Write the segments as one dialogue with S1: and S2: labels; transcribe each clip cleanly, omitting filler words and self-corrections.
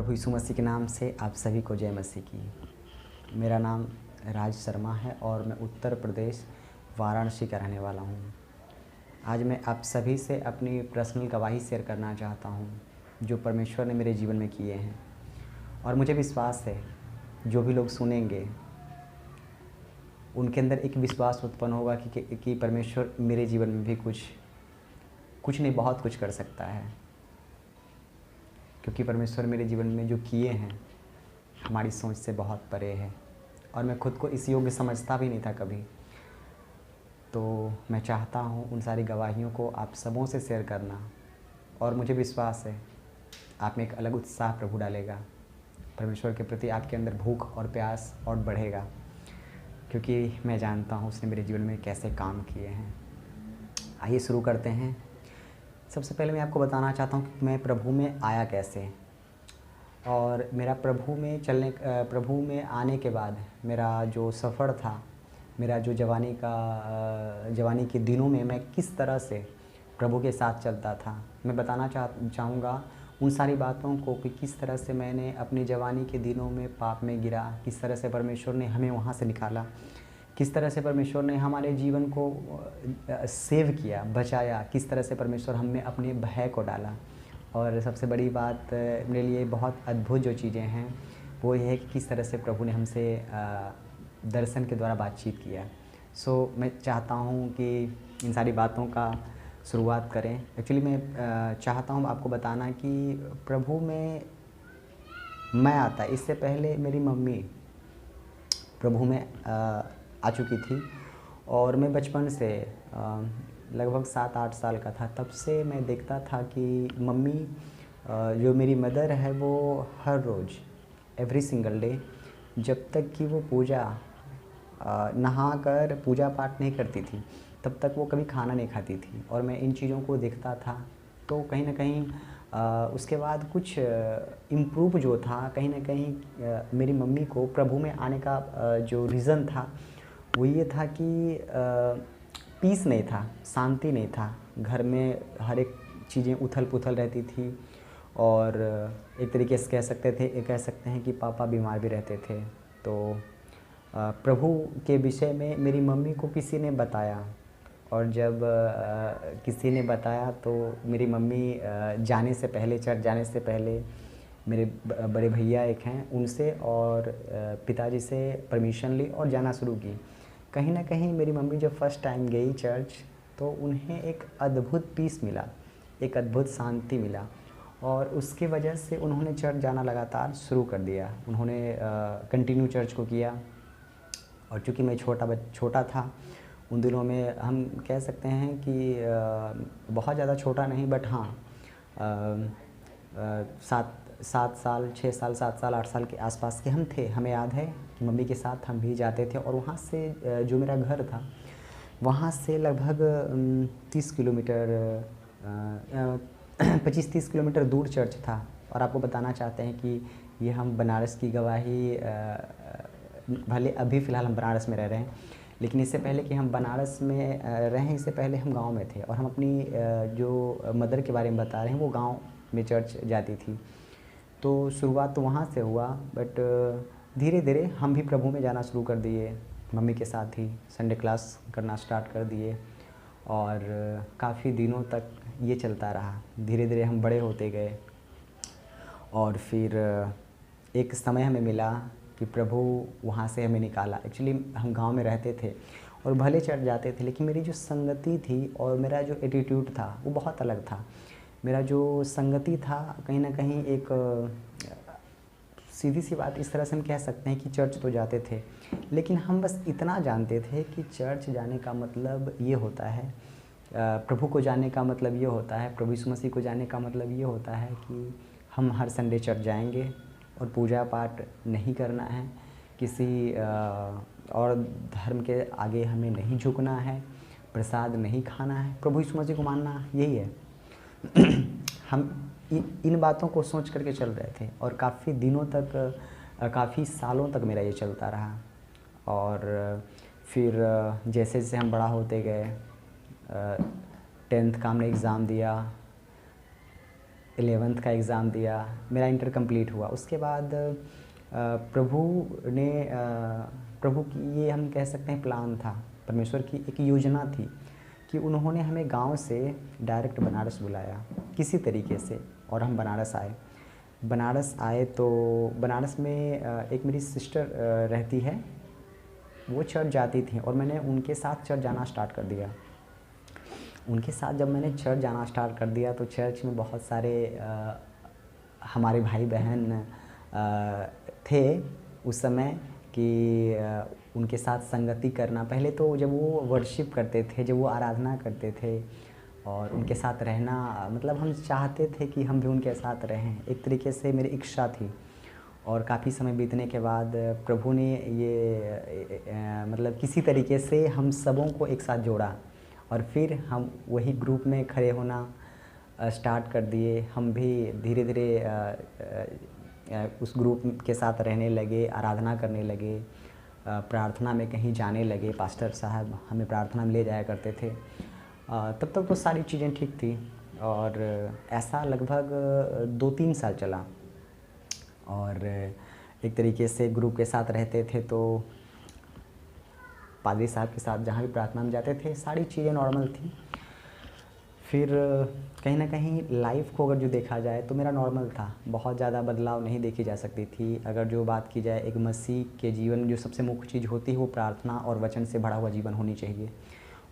S1: प्रभु यीशु मसीह के नाम से आप सभी को जय मसीह की। मेरा नाम राज शर्मा है और मैं उत्तर प्रदेश वाराणसी का रहने वाला हूँ। आज मैं आप सभी से अपनी पर्सनल गवाही शेयर करना चाहता हूँ जो परमेश्वर ने मेरे जीवन में किए हैं। और मुझे विश्वास है जो भी लोग सुनेंगे उनके अंदर एक विश्वास उत्पन्न होगा कि परमेश्वर मेरे जीवन में भी कुछ नहीं बहुत कुछ कर सकता है, क्योंकि परमेश्वर मेरे जीवन में जो किए हैं हमारी सोच से बहुत परे है और मैं खुद को इस योग्य समझता भी नहीं था कभी। तो मैं चाहता हूँ उन सारी गवाहियों को आप सबों से शेयर करना और मुझे विश्वास है आप में एक अलग उत्साह प्रभु डालेगा। परमेश्वर के प्रति आपके अंदर भूख और प्यास और बढ़ेगा, क्योंकि मैं जानता हूँ उसने मेरे जीवन में कैसे काम किए हैं। आइए शुरू करते हैं। सबसे पहले मैं आपको बताना चाहता हूँ कि मैं प्रभु में आया कैसे, और मेरा प्रभु में आने के बाद मेरा जो सफ़र था, मेरा जो जवानी के दिनों में मैं किस तरह से प्रभु के साथ चलता था, मैं बताना चाहूँगा उन सारी बातों को कि किस तरह से मैंने अपनी जवानी के दिनों में पाप में गिरा, किस तरह से परमेश्वर ने हमें वहाँ से निकाला, किस तरह से परमेश्वर ने हमारे जीवन को सेव किया, बचाया, किस तरह से परमेश्वर हम में अपने भय को डाला। और सबसे बड़ी बात मेरे लिए बहुत अद्भुत जो चीज़ें हैं वो ये है कि किस तरह से प्रभु ने हमसे दर्शन के द्वारा बातचीत किया। मैं चाहता हूँ कि इन सारी बातों का शुरुआत करें। एक्चुअली मैं चाहता हूँ आपको बताना कि प्रभु में मैं आता इससे पहले मेरी मम्मी प्रभु में आ चुकी थी, और मैं बचपन से लगभग 7-8 साल का था तब से मैं देखता था कि मम्मी जो मेरी मदर है वो हर रोज़ एवरी सिंगल डे जब तक कि वो नहाकर पूजा पाठ नहीं करती थी तब तक वो कभी खाना नहीं खाती थी। और मैं इन चीज़ों को देखता था तो कहीं ना कहीं उसके बाद कुछ इम्प्रूव जो था, कहीं ना कहीं मेरी मम्मी को प्रभु में आने का जो रीज़न था वो ये था कि पीस नहीं था, शांति नहीं था घर में, हर एक चीज़ें उथल पुथल रहती थी। और एक तरीके से कह सकते हैं कि पापा बीमार भी रहते थे। तो प्रभु के विषय में मेरी मम्मी को किसी ने बताया, और जब किसी ने बताया तो मेरी मम्मी चर्च जाने से पहले मेरे बड़े भैया एक हैं उनसे और पिताजी से परमिशन ली और जाना शुरू की। कहीं ना कहीं मेरी मम्मी जब फर्स्ट टाइम गई चर्च तो उन्हें एक अद्भुत पीस मिला, एक अद्भुत शांति मिला, और उसकी वजह से उन्होंने चर्च जाना लगातार शुरू कर दिया। उन्होंने कंटिन्यू चर्च को किया। और चूँकि मैं छोटा था उन दिनों में, हम कह सकते हैं कि बहुत ज़्यादा छोटा नहीं, बट हाँ 6 साल 7 साल 8 साल के आसपास के हम थे। हमें याद है कि मम्मी के साथ हम भी जाते थे, और वहाँ से जो मेरा घर था वहाँ से लगभग 30 किलोमीटर 25-30 किलोमीटर दूर चर्च था। और आपको बताना चाहते हैं कि ये हम बनारस की गवाही, भले अभी फ़िलहाल हम बनारस में रह रहे हैं, लेकिन इससे पहले कि हम बनारस में रहें, इससे पहले हम गांव में थे। और हम अपनी जो मदर के बारे में बता रहे हैं वो गांव में चर्च जाती थी। तो शुरुआत तो वहाँ से हुआ, बट धीरे धीरे हम भी प्रभु में जाना शुरू कर दिए। मम्मी के साथ ही संडे क्लास करना स्टार्ट कर दिए, और काफ़ी दिनों तक ये चलता रहा। धीरे धीरे हम बड़े होते गए, और फिर एक समय हमें मिला कि प्रभु वहाँ से हमें निकाला। एक्चुअली हम गांव में रहते थे और भले चर्च जाते थे, लेकिन मेरी जो संगति थी और मेरा जो एटीट्यूड था वो बहुत अलग था। मेरा जो संगति था कहीं ना कहीं एक सीधी सी बात इस तरह से हम कह सकते हैं कि चर्च तो जाते थे, लेकिन हम बस इतना जानते थे कि चर्च जाने का मतलब ये होता है, प्रभु को जानने का मतलब ये होता है, प्रभु यीशु मसीह को जानने का मतलब ये होता है कि हम हर संडे चर्च जाएंगे और पूजा पाठ नहीं करना है, किसी और धर्म के आगे हमें नहीं झुकना है, प्रसाद नहीं खाना है, प्रभु यीशु मसीह को मानना, यही है। हम इन बातों को सोच करके चल रहे थे, और काफ़ी दिनों तक, काफ़ी सालों तक मेरा ये चलता रहा। और फिर जैसे जैसे हम बड़ा होते गए, 10th का हमने एग्ज़ाम दिया, 11th का एग्ज़ाम दिया, मेरा इंटर कंप्लीट हुआ। उसके बाद प्रभु ने प्रभु की ये हम कह सकते हैं प्लान था, परमेश्वर की एक योजना थी कि उन्होंने हमें गांव से डायरेक्ट बनारस बुलाया किसी तरीके से, और हम बनारस आए। बनारस आए तो बनारस में एक मेरी सिस्टर रहती है, वो चर्च जाती थी और मैंने उनके साथ चर्च जाना स्टार्ट कर दिया। उनके साथ जब मैंने चर्च जाना स्टार्ट कर दिया तो चर्च में बहुत सारे हमारे भाई बहन थे उस समय कि उनके साथ संगति करना। पहले तो जब वो वर्शिप करते थे, जब वो आराधना करते थे और उनके साथ रहना, मतलब हम चाहते थे कि हम भी उनके साथ रहें, एक तरीके से मेरी इच्छा थी। और काफ़ी समय बीतने के बाद प्रभु ने ये मतलब किसी तरीके से हम सबों को एक साथ जोड़ा और फिर हम वही ग्रुप में खड़े होना स्टार्ट कर दिए। हम भी धीरे धीरे उस ग्रुप के साथ रहने लगे, आराधना करने लगे, प्रार्थना में कहीं जाने लगे। पास्टर साहब हमें प्रार्थना में ले जाया करते थे। तब तक तो सारी चीज़ें ठीक थी और ऐसा लगभग 2-3 साल चला। और एक तरीके से ग्रुप के साथ रहते थे तो पादरी साहब के साथ जहाँ भी प्रार्थना में जाते थे सारी चीज़ें नॉर्मल थी। फिर कहीं ना कहीं लाइफ को अगर जो देखा जाए तो मेरा नॉर्मल था, बहुत ज़्यादा बदलाव नहीं देखी जा सकती थी। अगर जो बात की जाए एक मसीह के जीवन में जो सबसे मुख्य चीज़ होती है वो प्रार्थना और वचन से भरा हुआ जीवन होनी चाहिए,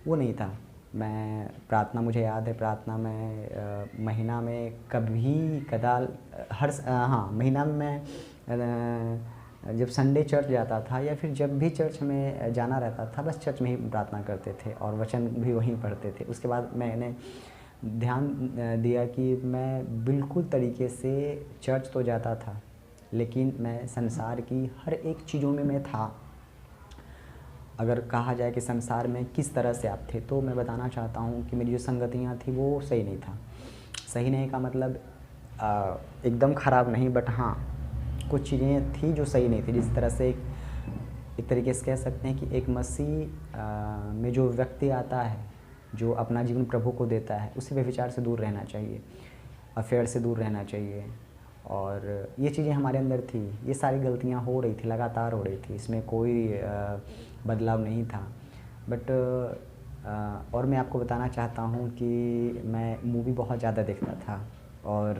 S1: वो नहीं था। मैं प्रार्थना, मुझे याद है प्रार्थना में महीना में कभी कदाल महीना में मैं जब संडे चर्च जाता था या फिर जब भी चर्च में जाना रहता था बस चर्च में ही प्रार्थना करते थे और वचन भी वहीं पढ़ते थे। उसके बाद मैंने ध्यान दिया कि मैं बिल्कुल तरीके से चर्च तो जाता था लेकिन मैं संसार की हर एक चीज़ों में मैं था। अगर कहा जाए कि संसार में किस तरह से आप थे तो मैं बताना चाहता हूँ कि मेरी जो संगतियाँ थी वो सही नहीं था। सही नहीं का मतलब एकदम ख़राब नहीं, बट हाँ कुछ चीज़ें थी जो सही नहीं थी। जिस तरह से एक तरीके से कह सकते हैं कि एक मसीह में जो व्यक्ति आता है, जो अपना जीवन प्रभु को देता है, उसे व्यभिचार से दूर रहना चाहिए, अफेयर से दूर रहना चाहिए। और ये चीज़ें हमारे अंदर थी, ये सारी गलतियाँ हो रही थी, लगातार हो रही थी, इसमें कोई बदलाव नहीं था। बट और मैं आपको बताना चाहता हूँ कि मैं मूवी बहुत ज़्यादा देखता था और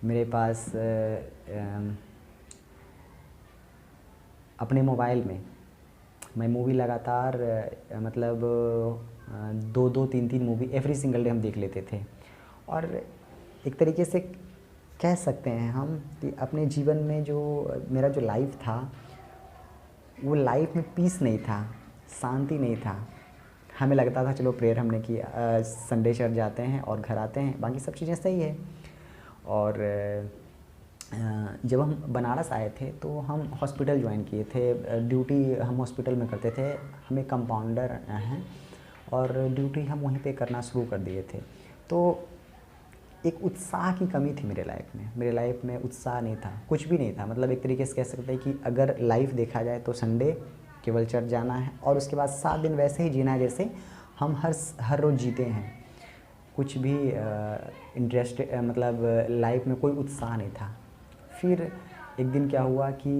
S1: मेरे पास अपने मोबाइल में मैं मूवी लगातार मतलब 2-2, 3-3 मूवी एवरी सिंगल डे हम देख लेते थे। और एक तरीके से कह सकते हैं हम कि अपने जीवन में जो मेरा जो लाइफ था वो लाइफ में पीस नहीं था, शांति नहीं था। हमें लगता था चलो प्रेयर हमने की, संडे चर्च जाते हैं और घर आते हैं, बाकी सब चीज़ें सही है। और जब हम बनारस आए थे तो हम हॉस्पिटल ज्वाइन किए थे, ड्यूटी हम हॉस्पिटल में करते थे, हमें कंपाउंडर हैं और ड्यूटी हम वहीं पे करना शुरू कर दिए थे। तो एक उत्साह की कमी थी मेरे लाइफ में उत्साह नहीं था, कुछ भी नहीं था। मतलब एक तरीके से कह सकते हैं कि अगर लाइफ देखा जाए तो संडे केवल चर्च जाना है और उसके बाद 7 दिन वैसे ही जीना है जैसे हम हर रोज़ जीते हैं। कुछ भी इंटरेस्ट मतलब लाइफ में कोई उत्साह नहीं था। फिर एक दिन क्या हुआ कि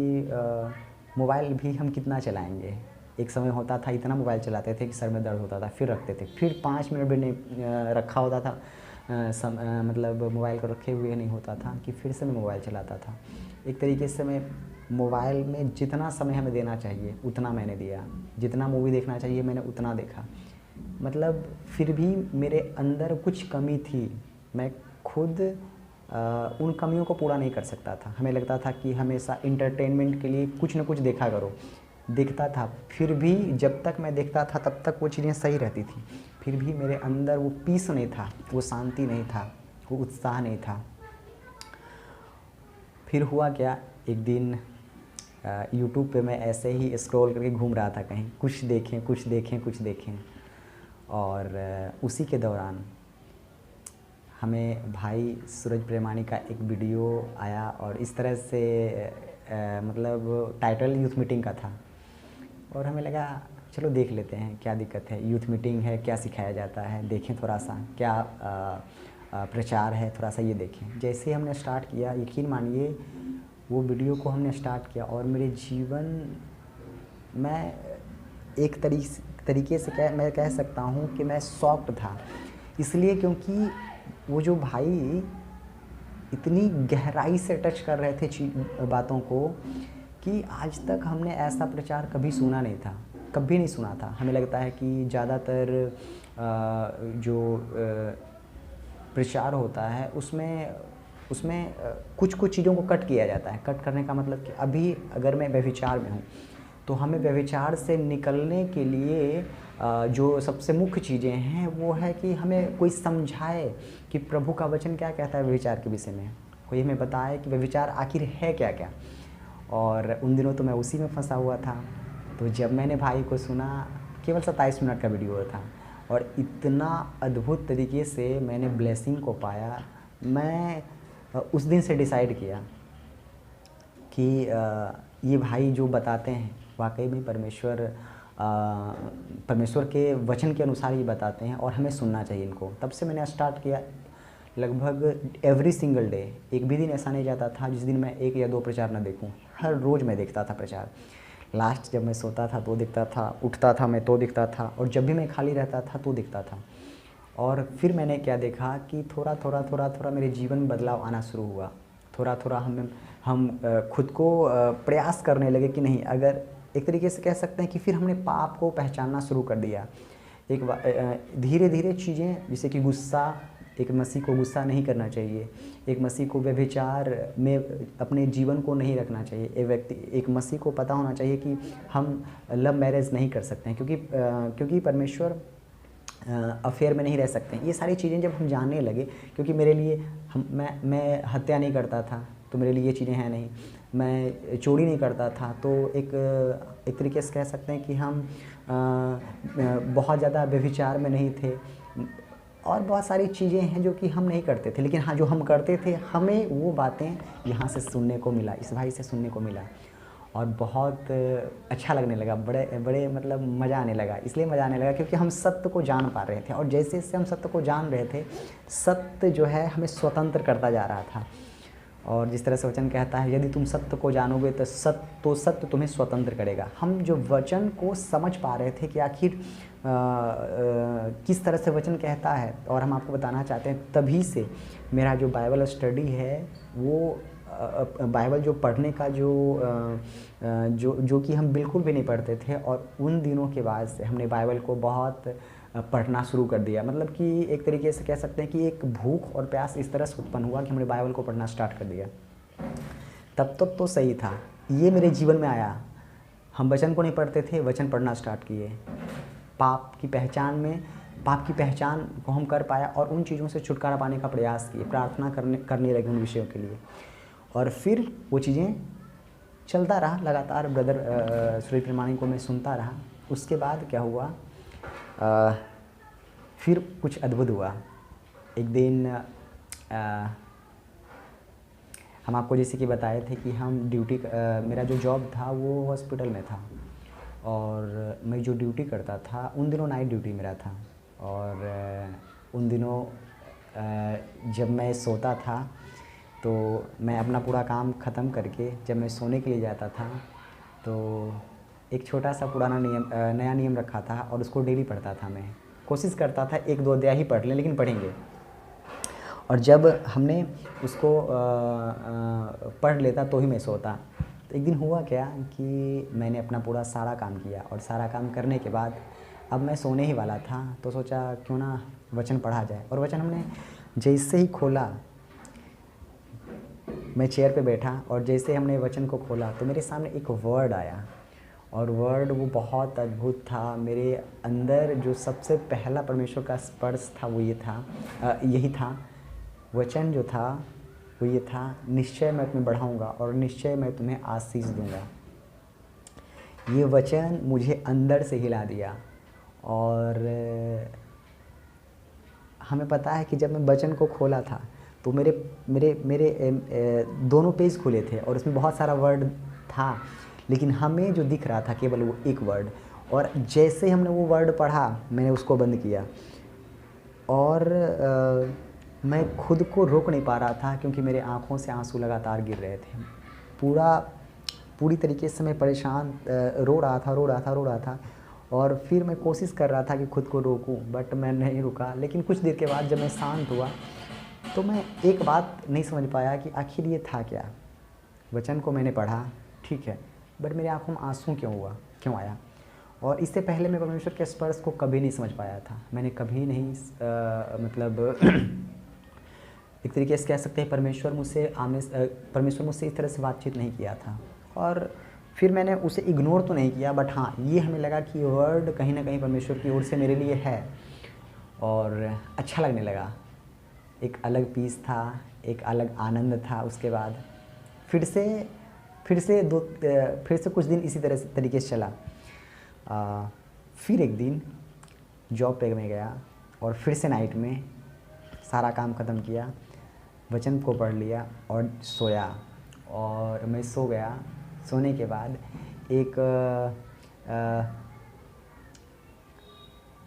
S1: मोबाइल भी हम कितना चलाएंगे, एक समय होता था इतना मोबाइल चलाते थे कि सर में दर्द होता था, फिर रखते थे, फिर 5 मिनट भी नहीं रखा होता था, मतलब मोबाइल को रखे हुए नहीं होता था कि फिर से मैं मोबाइल चलाता था। एक तरीके से मैं मोबाइल में जितना समय हमें देना चाहिए उतना मैंने दिया, जितना मूवी देखना चाहिए मैंने उतना देखा। मतलब फिर भी मेरे अंदर कुछ कमी थी, मैं खुद उन कमियों को पूरा नहीं कर सकता था। हमें लगता था कि हमेशा इंटरटेनमेंट के लिए कुछ न कुछ देखा करो, देखता था, फिर भी जब तक मैं देखता था तब तक वो चीज़ें सही रहती थी, फिर भी मेरे अंदर वो पीस नहीं था, वो शांति नहीं था, वो उत्साह नहीं था। फिर हुआ क्या, एक दिन यूट्यूब पे मैं ऐसे ही स्क्रॉल करके घूम रहा था, कहीं कुछ देखें और उसी के दौरान हमें भाई सूरज प्रेमानी का एक वीडियो आया और इस तरह से मतलब टाइटल यूथ मीटिंग का था और हमें लगा चलो देख लेते हैं, क्या दिक्कत है, यूथ मीटिंग है, क्या सिखाया जाता है, देखें थोड़ा सा, क्या प्रचार है, थोड़ा सा ये देखें। जैसे हमने स्टार्ट किया, यकीन मानिए वो वीडियो को हमने स्टार्ट किया और मेरे जीवन में एक तरीके से मैं कह सकता हूँ कि मैं शॉक्ड था, इसलिए क्योंकि वो जो भाई इतनी गहराई से टच कर रहे थे बातों को कि आज तक हमने ऐसा प्रचार कभी सुना नहीं था, कभी नहीं सुना था। हमें लगता है कि ज़्यादातर जो प्रचार होता है उसमें कुछ चीज़ों को कट किया जाता है। कट करने का मतलब कि अभी अगर मैं व्यभिचार में हूँ तो हमें व्यभिचार से निकलने के लिए जो सबसे मुख्य चीज़ें हैं वो है कि हमें कोई समझाए कि प्रभु का वचन क्या कहता है व्यभिचार के विषय में, कोई हमें बताए कि व्यभिचार आखिर है क्या क्या। और उन दिनों तो मैं उसी में फंसा हुआ था। तो जब मैंने भाई को सुना, केवल 27 मिनट का वीडियो था और इतना अद्भुत तरीके से मैंने ब्लेसिंग को पाया, मैं उस दिन से डिसाइड किया कि ये भाई जो बताते हैं वाकई में परमेश्वर के वचन के अनुसार ही बताते हैं और हमें सुनना चाहिए इनको। तब से मैंने स्टार्ट किया। लगभग एवरी सिंगल डे, एक भी दिन ऐसा नहीं जाता था जिस दिन मैं 1 या 2 प्रचार ना देखूं। हर रोज़ मैं देखता था प्रचार। लास्ट जब मैं सोता था तो दिखता था, उठता था मैं तो दिखता था, और जब भी मैं खाली रहता था तो दिखता था। और फिर मैंने क्या देखा कि थोड़ा थोड़ा मेरे जीवन में बदलाव आना शुरू हुआ। थोड़ा थोड़ा हम खुद को प्रयास करने लगे कि नहीं, अगर एक तरीके से कह सकते हैं कि फिर हमने पाप को पहचानना शुरू कर दिया। धीरे धीरे चीज़ें, जैसे कि गुस्सा, एक मसीह को गुस्सा नहीं करना चाहिए, एक मसीह को व्यभिचार में अपने जीवन को नहीं रखना चाहिए। एक मसीह को पता होना चाहिए कि हम लव मैरिज नहीं कर सकते हैं क्योंकि परमेश्वर अफेयर में नहीं रह सकते हैं। ये सारी चीज़ें जब हम जानने लगे, क्योंकि मेरे लिए मैं हत्या नहीं करता था तो मेरे लिए ये चीज़ें हैं नहीं, मैं चोरी नहीं करता था तो एक तरीके से कह सकते हैं कि हम बहुत ज़्यादा व्यभिचार में नहीं थे, और बहुत सारी चीज़ें हैं जो कि हम नहीं करते थे। लेकिन हाँ, जो हम करते थे हमें वो बातें यहाँ से सुनने को मिला, इस भाई से सुनने को मिला और बहुत अच्छा लगने लगा। बड़े मतलब मज़ा आने लगा। इसलिए मज़ा आने लगा क्योंकि हम सत्य को जान पा रहे थे, और जैसे जैसे हम सत्य को जान रहे थे, सत्य जो है हमें स्वतंत्र करता जा रहा था। और जिस तरह से वचन कहता है, यदि तुम सत्य को जानोगे तो सत्य तुम्हें स्वतंत्र करेगा। हम जो वचन को समझ पा रहे थे कि आखिर किस तरह से वचन कहता है, और हम आपको बताना चाहते हैं, तभी से मेरा जो बाइबल स्टडी है वो बाइबल जो पढ़ने का जो कि हम बिल्कुल भी नहीं पढ़ते थे, और उन दिनों के बाद से हमने बाइबल को बहुत पढ़ना शुरू कर दिया। मतलब कि एक तरीके से कह सकते हैं कि एक भूख और प्यास इस तरह से उत्पन्न हुआ कि हमने बाइबल को पढ़ना स्टार्ट कर दिया। तब तक तो सही था, ये मेरे जीवन में आया। हम वचन को नहीं पढ़ते थे, वचन पढ़ना स्टार्ट किए। पाप की पहचान को हम कर पाया और उन चीज़ों से छुटकारा पाने का प्रयास किए, प्रार्थना करने लगे उन विषयों के लिए, और फिर वो चीज़ें चलता रहा लगातार। ब्रदर सूर्य प्रमाणी को मैं सुनता रहा। उसके बाद क्या हुआ, फिर कुछ अद्भुत हुआ। एक दिन हम आपको जैसे कि बताए थे कि हम ड्यूटी, मेरा जो जॉब था वो हॉस्पिटल में था, और मैं जो ड्यूटी करता था उन दिनों नाइट ड्यूटी मेरा था। और उन दिनों जब मैं सोता था तो मैं अपना पूरा काम ख़त्म करके जब मैं सोने के लिए जाता था तो एक छोटा सा पुराना नया नियम रखा था, और उसको डेली पढ़ता था। मैं कोशिश करता था 1-2 अध्याय ही पढ़ लें, लेकिन पढ़ेंगे। और जब हमने उसको पढ़ लेता तो ही मैं सोता। तो एक दिन हुआ क्या कि मैंने अपना पूरा सारा काम किया, और सारा काम करने के बाद अब मैं सोने ही वाला था, तो सोचा क्यों ना वचन पढ़ा जाए। और वचन हमने जैसे ही खोला, मैं चेयर पे बैठा और जैसे हमने वचन को खोला तो मेरे सामने एक वर्ड आया, और वर्ड वो बहुत अद्भुत था। मेरे अंदर जो सबसे पहला परमेश्वर का स्पर्श था वो यही था। वचन जो था वो ये था, निश्चय मैं तुम्हें बढ़ाऊंगा और निश्चय मैं तुम्हें आशीष दूंगा। ये वचन मुझे अंदर से हिला दिया। और हमें पता है कि जब मैं वचन को खोला था तो मेरे दोनों पेज खुले थे और उसमें बहुत सारा वर्ड था, लेकिन हमें जो दिख रहा था केवल वो एक वर्ड। और जैसे हमने वो वर्ड पढ़ा मैंने उसको बंद किया, और मैं खुद को रोक नहीं पा रहा था क्योंकि मेरे आँखों से आंसू लगातार गिर रहे थे। पूरी तरीके से मैं परेशान रो रहा था और फिर मैं कोशिश कर रहा था कि खुद को रोकूं, बट मैं नहीं रुका। लेकिन कुछ देर के बाद जब मैं शांत हुआ तो मैं एक बात नहीं समझ पाया कि आखिर ये था क्या। वचन को मैंने पढ़ा, ठीक है, बट मेरी आँखों में आंसू क्यों आया। और इससे पहले मैं परमेश्वर के स्पर्श को कभी नहीं समझ पाया था। मैंने कभी नहीं एक तरीके से कह सकते हैं परमेश्वर मुझसे इस तरह से बातचीत नहीं किया था। और फिर मैंने उसे इग्नोर तो नहीं किया, बट हाँ, ये हमें लगा कि वर्ड कहीं ना कहीं परमेश्वर की ओर से मेरे लिए है और अच्छा लगने लगा। एक अलग पीस था, एक अलग आनंद था। उसके बाद फिर से कुछ दिन इसी तरीके से चला। फिर एक दिन जॉब पे मैं गया और फिर से नाइट में सारा काम ख़त्म किया, वचन को पढ़ लिया और सोया। और मैं सो गया। सोने के बाद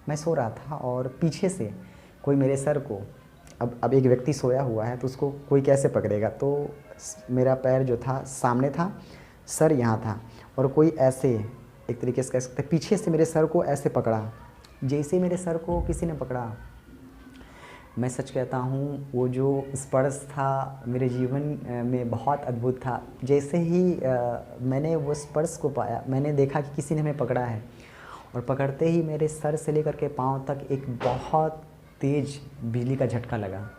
S1: मैं सो रहा था और पीछे से कोई मेरे सर को, अब एक व्यक्ति सोया हुआ है तो उसको कोई कैसे पकड़ेगा, तो मेरा पैर जो था सामने था, सर यहाँ था, और कोई ऐसे एक तरीके से कह सकते हैं पीछे से मेरे सर को ऐसे पकड़ा। जैसे मेरे सर को किसी ने पकड़ा, मैं सच कहता हूँ वो जो स्पर्श था मेरे जीवन में बहुत अद्भुत था। जैसे ही मैंने वो स्पर्श को पाया, मैंने देखा कि किसी ने हमें पकड़ा है, और पकड़ते ही मेरे सर से लेकर के पाँव तक एक बहुत तेज़ बिजली का झटका लगा।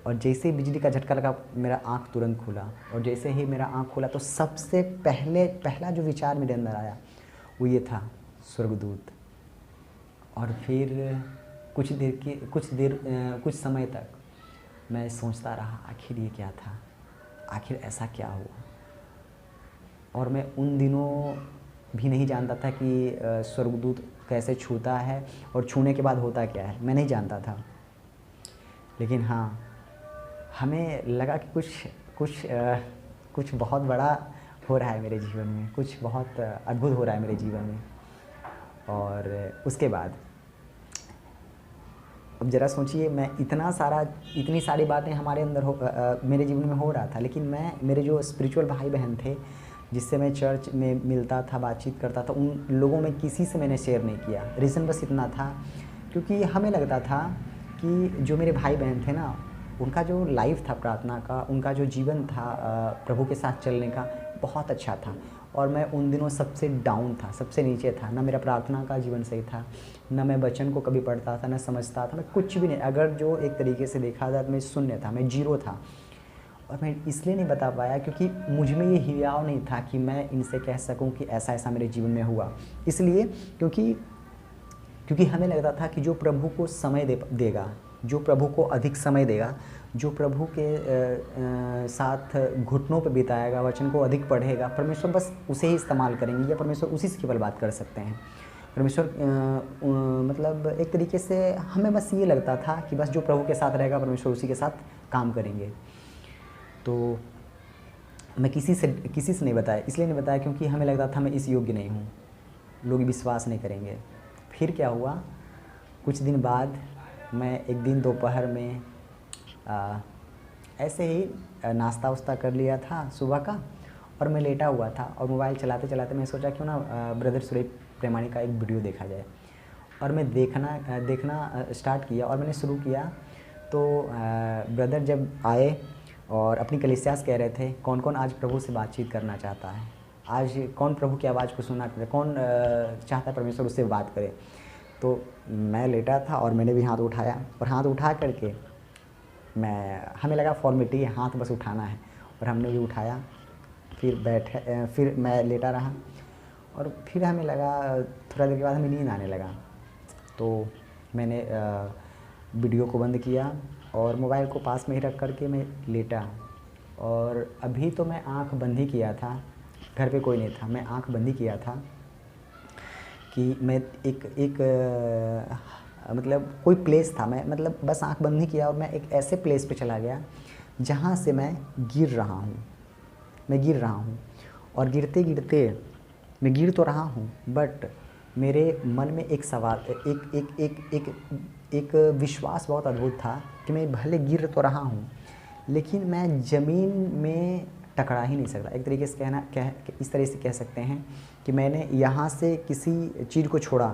S1: और जैसे ही बिजली का झटका लगा मेरा आँख तुरंत खुला, और जैसे ही मेरा आँख खुला तो सबसे पहला जो विचार मेरे अंदर आया वो ये था, स्वर्गदूत। और फिर कुछ समय तक मैं सोचता रहा आखिर ये क्या था, आखिर ऐसा क्या हुआ। और मैं उन दिनों भी नहीं जानता था कि स्वर्गदूत कैसे छूता है और छूने के बाद होता क्या है, मैं नहीं जानता था। लेकिन हाँ, हमें लगा कि कुछ बहुत बड़ा हो रहा है मेरे जीवन में, कुछ बहुत अद्भुत हो रहा है मेरे जीवन में। और उसके बाद अब ज़रा सोचिए, मैं इतनी सारी बातें हमारे अंदर मेरे जीवन में हो रहा था, लेकिन मेरे जो स्पिरिचुअल भाई बहन थे जिससे मैं चर्च में मिलता था, बातचीत करता था, उन लोगों में किसी से मैंने शेयर नहीं किया। रीज़न बस इतना था क्योंकि हमें लगता था कि जो मेरे भाई बहन थे ना, उनका जो लाइफ था प्रार्थना का, उनका जो जीवन था प्रभु के साथ चलने का, बहुत अच्छा था। और मैं उन दिनों सबसे डाउन था, सबसे नीचे था। ना मेरा प्रार्थना का जीवन सही था, ना मैं वचन को कभी पढ़ता था, ना समझता था, मैं कुछ भी नहीं। अगर जो एक तरीके से देखा जाए तो मैं शून्य था, मैं जीरो था। और मैं इसलिए नहीं बता पाया क्योंकि मुझ में ये हियाव नहीं था कि मैं इनसे कह सकूं कि ऐसा ऐसा मेरे जीवन में हुआ। इसलिए क्योंकि हमें लगता था कि जो प्रभु को समय देगा, जो प्रभु को अधिक समय देगा, जो प्रभु के साथ घुटनों पर बिताएगा, वचन को अधिक पढ़ेगा, परमेश्वर बस उसे ही इस्तेमाल करेंगे, या परमेश्वर उसी से केवल बात कर सकते हैं। परमेश्वर मतलब एक तरीके से हमें बस ये लगता था कि बस जो प्रभु के साथ रहेगा परमेश्वर उसी के साथ काम करेंगे। तो मैं किसी से नहीं बताया, इसलिए नहीं बताया क्योंकि हमें लगता था मैं इस योग्य नहीं हूँ, लोग विश्वास नहीं करेंगे। फिर क्या हुआ, कुछ दिन बाद मैं एक दिन दोपहर में ऐसे ही नाश्ता वास्ता कर लिया था सुबह का, और मैं लेटा हुआ था और मोबाइल चलाते चलाते मैं सोचा क्यों ना ब्रदर सुरेश प्रेमानी का एक वीडियो देखा जाए। और मैं देखना स्टार्ट किया और मैंने शुरू किया। तो ब्रदर जब आए और अपनी कलीसिया से कह रहे थे कौन कौन आज प्रभु से बातचीत करना चाहता है, आज कौन प्रभु की आवाज़ को सुनना चाहता है, कौन चाहता है परमेश्वर उससे बात करे। तो मैं लेटा था और मैंने भी हाथ उठाया, और हाथ उठा करके हमें लगा फॉर्मेलिटी है, हाथ बस उठाना है, और हमने भी उठाया। फिर मैं लेटा रहा, और फिर हमें लगा थोड़ा देर के बाद हमें नींद आने लगा। तो मैंने वीडियो को बंद किया और मोबाइल को पास में ही रख करके मैं लेटा। और अभी तो मैं आंख बंद ही किया था, घर पे कोई नहीं था, मैं आंख बंद ही किया था कि मैं एक मतलब कोई प्लेस था, मैं मतलब बस आंख बंद ही किया और मैं एक ऐसे प्लेस पे चला गया जहाँ से मैं गिर रहा हूँ। और गिरते गिरते मैं गिर तो रहा हूँ, बट मेरे मन में एक सवाल, एक विश्वास बहुत अद्भुत था कि मैं भले गिर तो रहा हूँ, लेकिन मैं ज़मीन में टकरा ही नहीं सकता। एक तरीके से इस तरह से कह सकते हैं कि मैंने यहाँ से किसी चीज़ को छोड़ा,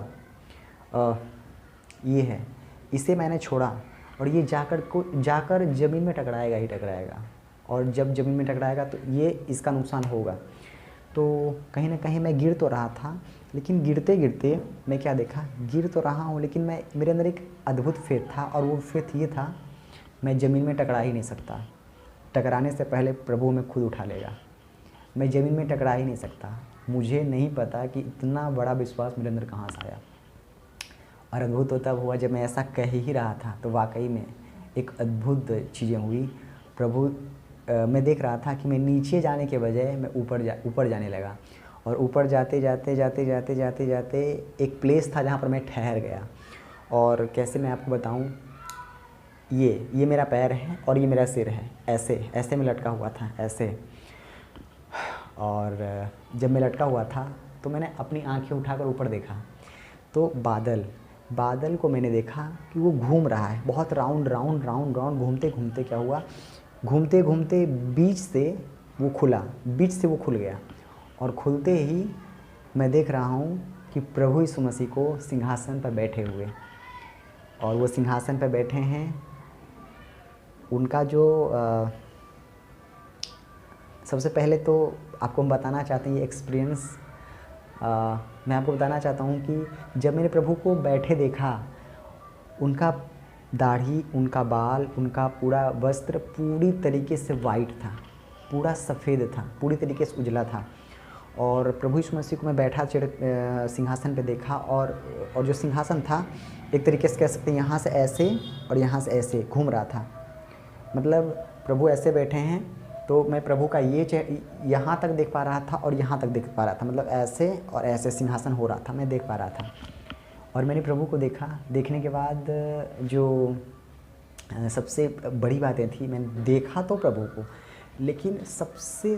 S1: ये है, इसे मैंने छोड़ा और ये जाकर ज़मीन में टकराएगा ही टकराएगा, और जब ज़मीन में टकराएगा तो ये इसका नुकसान होगा। तो कहीं ना कहीं मैं गिर तो रहा था, लेकिन गिरते गिरते मैं क्या देखा, गिर तो रहा हूँ लेकिन मेरे अंदर एक अद्भुत फेथ था, और वो फेथ ये था, मैं ज़मीन में टकरा ही नहीं सकता। टकराने से पहले प्रभु हमें खुद उठा लेगा। मैं ज़मीन में टकरा ही नहीं सकता। मुझे नहीं पता कि इतना बड़ा विश्वास मेरे अंदर कहाँ से आया। और अद्भुत तो तब हुआ जब मैं ऐसा कह ही रहा था, तो वाकई में एक अद्भुत चीज़ें हुई। मैं देख रहा था कि मैं नीचे जाने के बजाय मैं ऊपर जाने लगा, और ऊपर जाते जाते एक प्लेस था जहाँ पर मैं ठहर गया। और कैसे मैं आपको बताऊँ, ये मेरा पैर है और ये मेरा सिर है, ऐसे मैं लटका हुआ था, ऐसे। और जब मैं लटका हुआ था तो मैंने अपनी आंखें उठाकर ऊपर देखा, तो बादल को मैंने देखा कि वो घूम रहा है, बहुत राउंड घूमते क्या हुआ, घूमते बीच से वो खुल गया। और खुलते ही मैं देख रहा हूँ कि प्रभु यीशु मसीह को सिंहासन पर बैठे हुए, और वो सिंहासन पर बैठे हैं। उनका जो सबसे पहले तो आपको हम बताना चाहते हैं ये एक्सपीरियंस। मैं आपको बताना चाहता हूँ कि जब मैंने प्रभु को बैठे देखा, उनका दाढ़ी, उनका बाल, उनका पूरा वस्त्र पूरी तरीके से वाइट था, पूरा सफ़ेद था, पूरी तरीके से उजला था। और प्रभु यीशु मसीह को मैं बैठा सिंहासन पे देखा, और जो सिंहासन था एक तरीके से कह सकते हैं यहाँ से ऐसे और यहाँ से ऐसे घूम रहा था। मतलब प्रभु ऐसे बैठे हैं तो मैं प्रभु का यहाँ तक देख पा रहा था और यहाँ तक देख पा रहा था, मतलब ऐसे और ऐसे सिंहासन हो रहा था, मैं देख पा रहा था। और मैंने प्रभु को देखा। देखने के बाद जो सबसे बड़ी बातें थी, मैंने देखा तो प्रभु को, लेकिन सबसे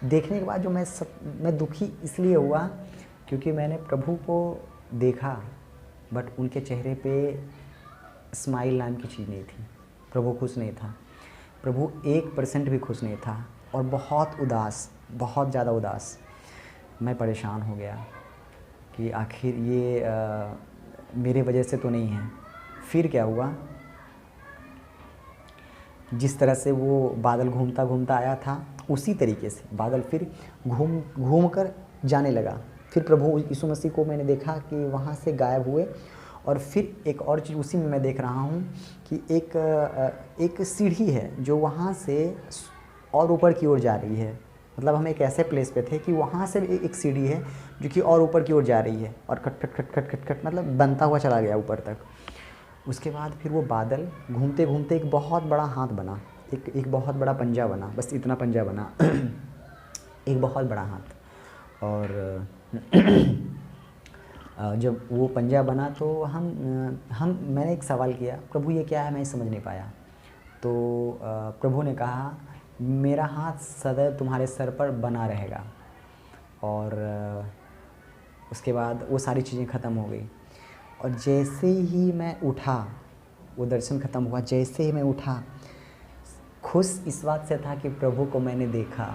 S1: देखने के बाद जो मैं दुखी इसलिए हुआ क्योंकि मैंने प्रभु को देखा, बट उनके चेहरे पे स्माइल नाम की चीज़ नहीं थी। प्रभु खुश नहीं था, प्रभु 1% भी खुश नहीं था, और बहुत उदास, बहुत ज़्यादा उदास। मैं परेशान हो गया कि आखिर ये मेरे वजह से तो नहीं है। फिर क्या हुआ, जिस तरह से वो बादल घूमता आया था, उसी तरीके से बादल फिर घूम कर जाने लगा। फिर प्रभु यीशु मसीह को मैंने देखा कि वहाँ से गायब हुए। और फिर एक और चीज़ उसी में मैं देख रहा हूँ कि एक सीढ़ी है जो वहाँ से और ऊपर की ओर जा रही है। मतलब हम एक ऐसे प्लेस पे थे कि वहाँ से एक सीढ़ी है जो कि और ऊपर की ओर जा रही है, और खट मतलब बनता हुआ चला गया ऊपर तक। उसके बाद फिर वो बादल घूमते एक बहुत बड़ा हाथ बना, एक बहुत बड़ा पंजा बना, बस इतना पंजा बना एक बहुत बड़ा हाथ। और जब वो पंजा बना तो मैंने एक सवाल किया, प्रभु ये क्या है, मैं समझ नहीं पाया। तो प्रभु ने कहा, मेरा हाथ सदैव तुम्हारे सर पर बना रहेगा। और उसके बाद वो सारी चीज़ें ख़त्म हो गई। और जैसे ही मैं उठा, वो दर्शन ख़त्म हुआ, जैसे ही मैं उठा, खुश इस बात से था कि प्रभु को मैंने देखा,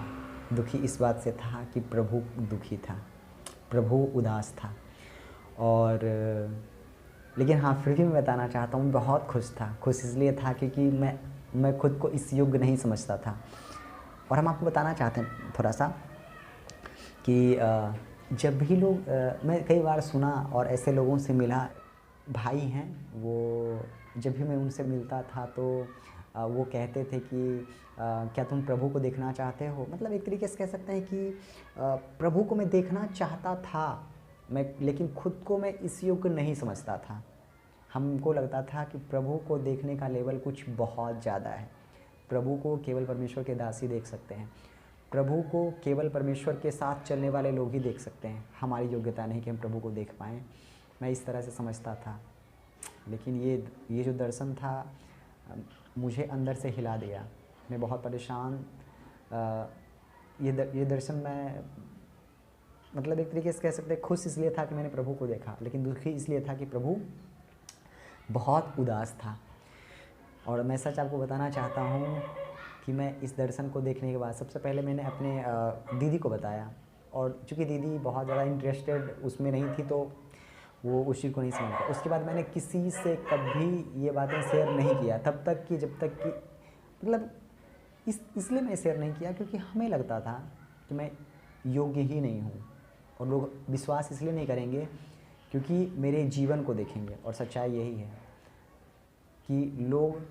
S1: दुखी इस बात से था कि प्रभु दुखी था, प्रभु उदास था। और लेकिन हाँ, फिर भी मैं बताना चाहता हूँ बहुत खुश था। खुश इसलिए था क्योंकि मैं खुद को इस योग्य नहीं समझता था। और हम आपको बताना चाहते हैं थोड़ा सा कि जब भी लोग मैं कई बार सुना और ऐसे लोगों से मिला, भाई हैं वो, जब भी मैं उनसे मिलता था तो वो कहते थे कि क्या तुम प्रभु को देखना चाहते हो। मतलब एक तरीके से कह सकते हैं कि प्रभु को मैं देखना चाहता था मैं, लेकिन खुद को मैं इस योग्य नहीं समझता था। हमको लगता था कि प्रभु को देखने का लेवल कुछ बहुत ज़्यादा है। प्रभु को केवल परमेश्वर के दास ही देख सकते हैं, प्रभु को केवल परमेश्वर के साथ चलने वाले लोग ही देख सकते हैं। हमारी योग्यता नहीं कि हम प्रभु को देख पाएँ, मैं इस तरह से समझता था। लेकिन ये जो दर्शन था मुझे अंदर से हिला दिया। मैं बहुत परेशान, ये दर्शन मैं मतलब एक तरीके से कह सकते हैं खुश इसलिए था कि मैंने प्रभु को देखा, लेकिन दुखी इसलिए था कि प्रभु बहुत उदास था। और मैं सच आपको बताना चाहता हूँ कि मैं इस दर्शन को देखने के बाद सबसे पहले मैंने अपने दीदी को बताया, और चूँकि दीदी बहुत ज़्यादा इंटरेस्टेड उसमें नहीं थी तो वो उस चीज़ को नहीं समझ पाया। उसके बाद मैंने किसी से कभी ये बातें शेयर नहीं किया तब तक कि जब तक कि मतलब इसलिए मैं शेयर नहीं किया क्योंकि हमें लगता था कि मैं योग्य ही नहीं हूँ, और लोग विश्वास इसलिए नहीं करेंगे क्योंकि मेरे जीवन को देखेंगे। और सच्चाई यही है कि लोग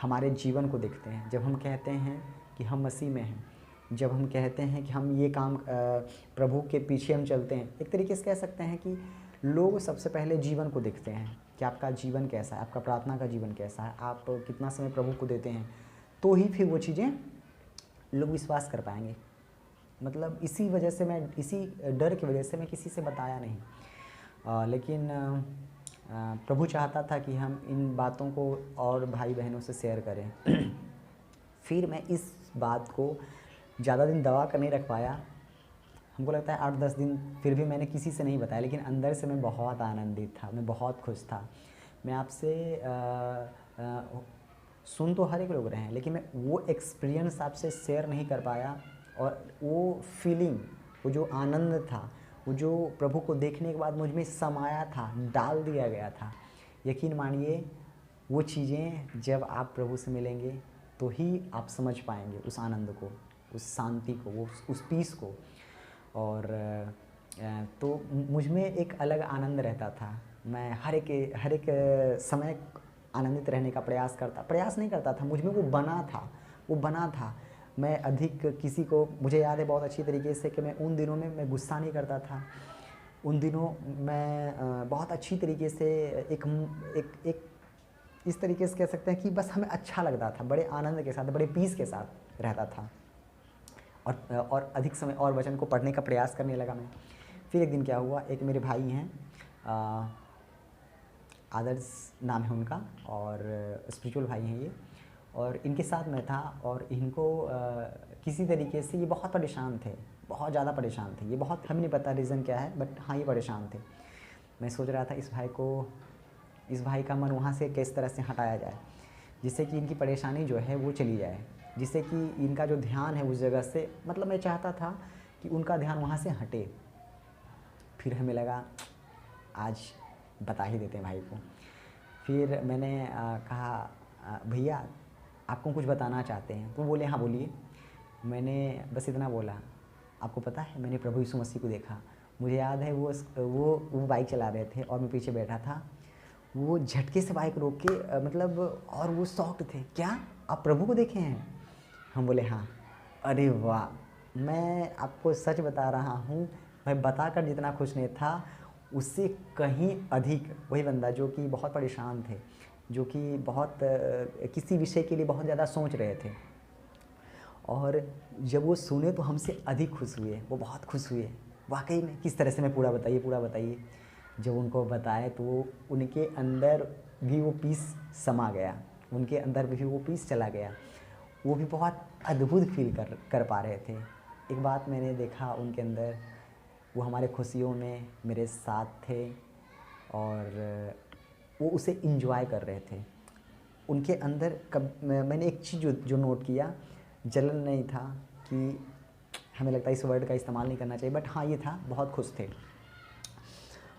S1: हमारे जीवन को देखते हैं। जब हम कहते हैं कि हम मसीह में हैं, जब हम कहते हैं कि हम ये काम प्रभु के पीछे हम चलते हैं, एक तरीके से कह सकते हैं कि लोग सबसे पहले जीवन को देखते हैं कि आपका जीवन कैसा है, आपका प्रार्थना का जीवन कैसा है, आप कितना समय प्रभु को देते हैं, तो ही फिर वो चीज़ें लोग विश्वास कर पाएंगे। मतलब इसी वजह से मैं, इसी डर की वजह से मैं किसी से बताया नहीं। लेकिन प्रभु चाहता था कि हम इन बातों को और भाई बहनों से शेयर करें। फिर मैं इस बात को ज़्यादा दिन दबा कर नहीं रख पाया। हमको लगता है 8-10 दिन फिर भी मैंने किसी से नहीं बताया, लेकिन अंदर से मैं बहुत आनंदित था, मैं बहुत खुश था। मैं आपसे सुन तो हर एक लोग रहे हैं, लेकिन मैं वो एक्सपीरियंस आपसे शेयर नहीं कर पाया। और वो फीलिंग, वो जो आनंद था, वो जो प्रभु को देखने के बाद मुझ में समाया था, डाल दिया गया था, यकीन मानिए वो चीज़ें जब आप प्रभु से मिलेंगे तो ही आप समझ पाएंगे उस आनंद को, उस शांति को, वो उस पीस को। और तो मुझ में एक अलग आनंद रहता था। मैं हर एक समय आनंदित रहने का प्रयास नहीं करता था, मुझ में वो बना था। मैं अधिक किसी को, मुझे याद है बहुत अच्छी तरीके से कि मैं उन दिनों में मैं गुस्सा नहीं करता था। उन दिनों मैं बहुत अच्छी तरीके से एक इस तरीके से कह सकते हैं कि बस हमें अच्छा लगता था, बड़े आनंद के साथ, बड़े पीस के साथ रहता था। और अधिक समय और वचन को पढ़ने का प्रयास करने लगा मैं। फिर एक दिन क्या हुआ, एक मेरे भाई हैं, आदर्श नाम है उनका, और स्पिरिचुअल भाई हैं ये, और इनके साथ मैं था। और इनको किसी तरीके से ये बहुत परेशान थे, बहुत ज़्यादा परेशान थे ये, बहुत, हमें नहीं पता रीज़न क्या है, बट हाँ ये परेशान थे। मैं सोच रहा था इस भाई का मन वहाँ से किस तरह से हटाया जाए जिससे कि इनकी परेशानी जो है वो चली जाए, जिससे कि इनका जो ध्यान है उस जगह से, मतलब मैं चाहता था कि उनका ध्यान वहाँ से हटे। फिर हमें लगा आज बता ही देते हैं भाई को। फिर मैंने कहा भैया आपको कुछ बताना चाहते हैं, तो बोले हाँ बोलिए। मैंने बस इतना बोला, आपको पता है मैंने प्रभु यीशु मसीह को देखा। मुझे याद है वो बाइक चला रहे थे और मैं पीछे बैठा था। वो झटके से बाइक रोक के मतलब, और वो शॉक्ड थे, क्या आप प्रभु को देखे हैं? हम बोले हाँ। अरे वाह, मैं आपको सच बता रहा हूँ, मैं बताकर जितना खुश नहीं था उससे कहीं अधिक वही बंदा जो कि बहुत परेशान थे, जो कि बहुत किसी विषय के लिए बहुत ज़्यादा सोच रहे थे, और जब वो सुने तो हमसे अधिक खुश हुए, वो बहुत खुश हुए। वाकई में किस तरह से, मैं पूरा बताइए। जब उनको बताए तो उनके अंदर भी वो पीस समा गया, उनके अंदर भी वो पीस चला गया। वो भी बहुत अद्भुत फील कर पा रहे थे। एक बात मैंने देखा उनके अंदर, वो हमारे खुशियों में मेरे साथ थे और वो उसे इंजॉय कर रहे थे। उनके अंदर मैंने एक चीज़ जो नोट किया, जलन नहीं था, कि हमें लगता है इस वर्ड का इस्तेमाल नहीं करना चाहिए, बट हाँ ये था, बहुत खुश थे।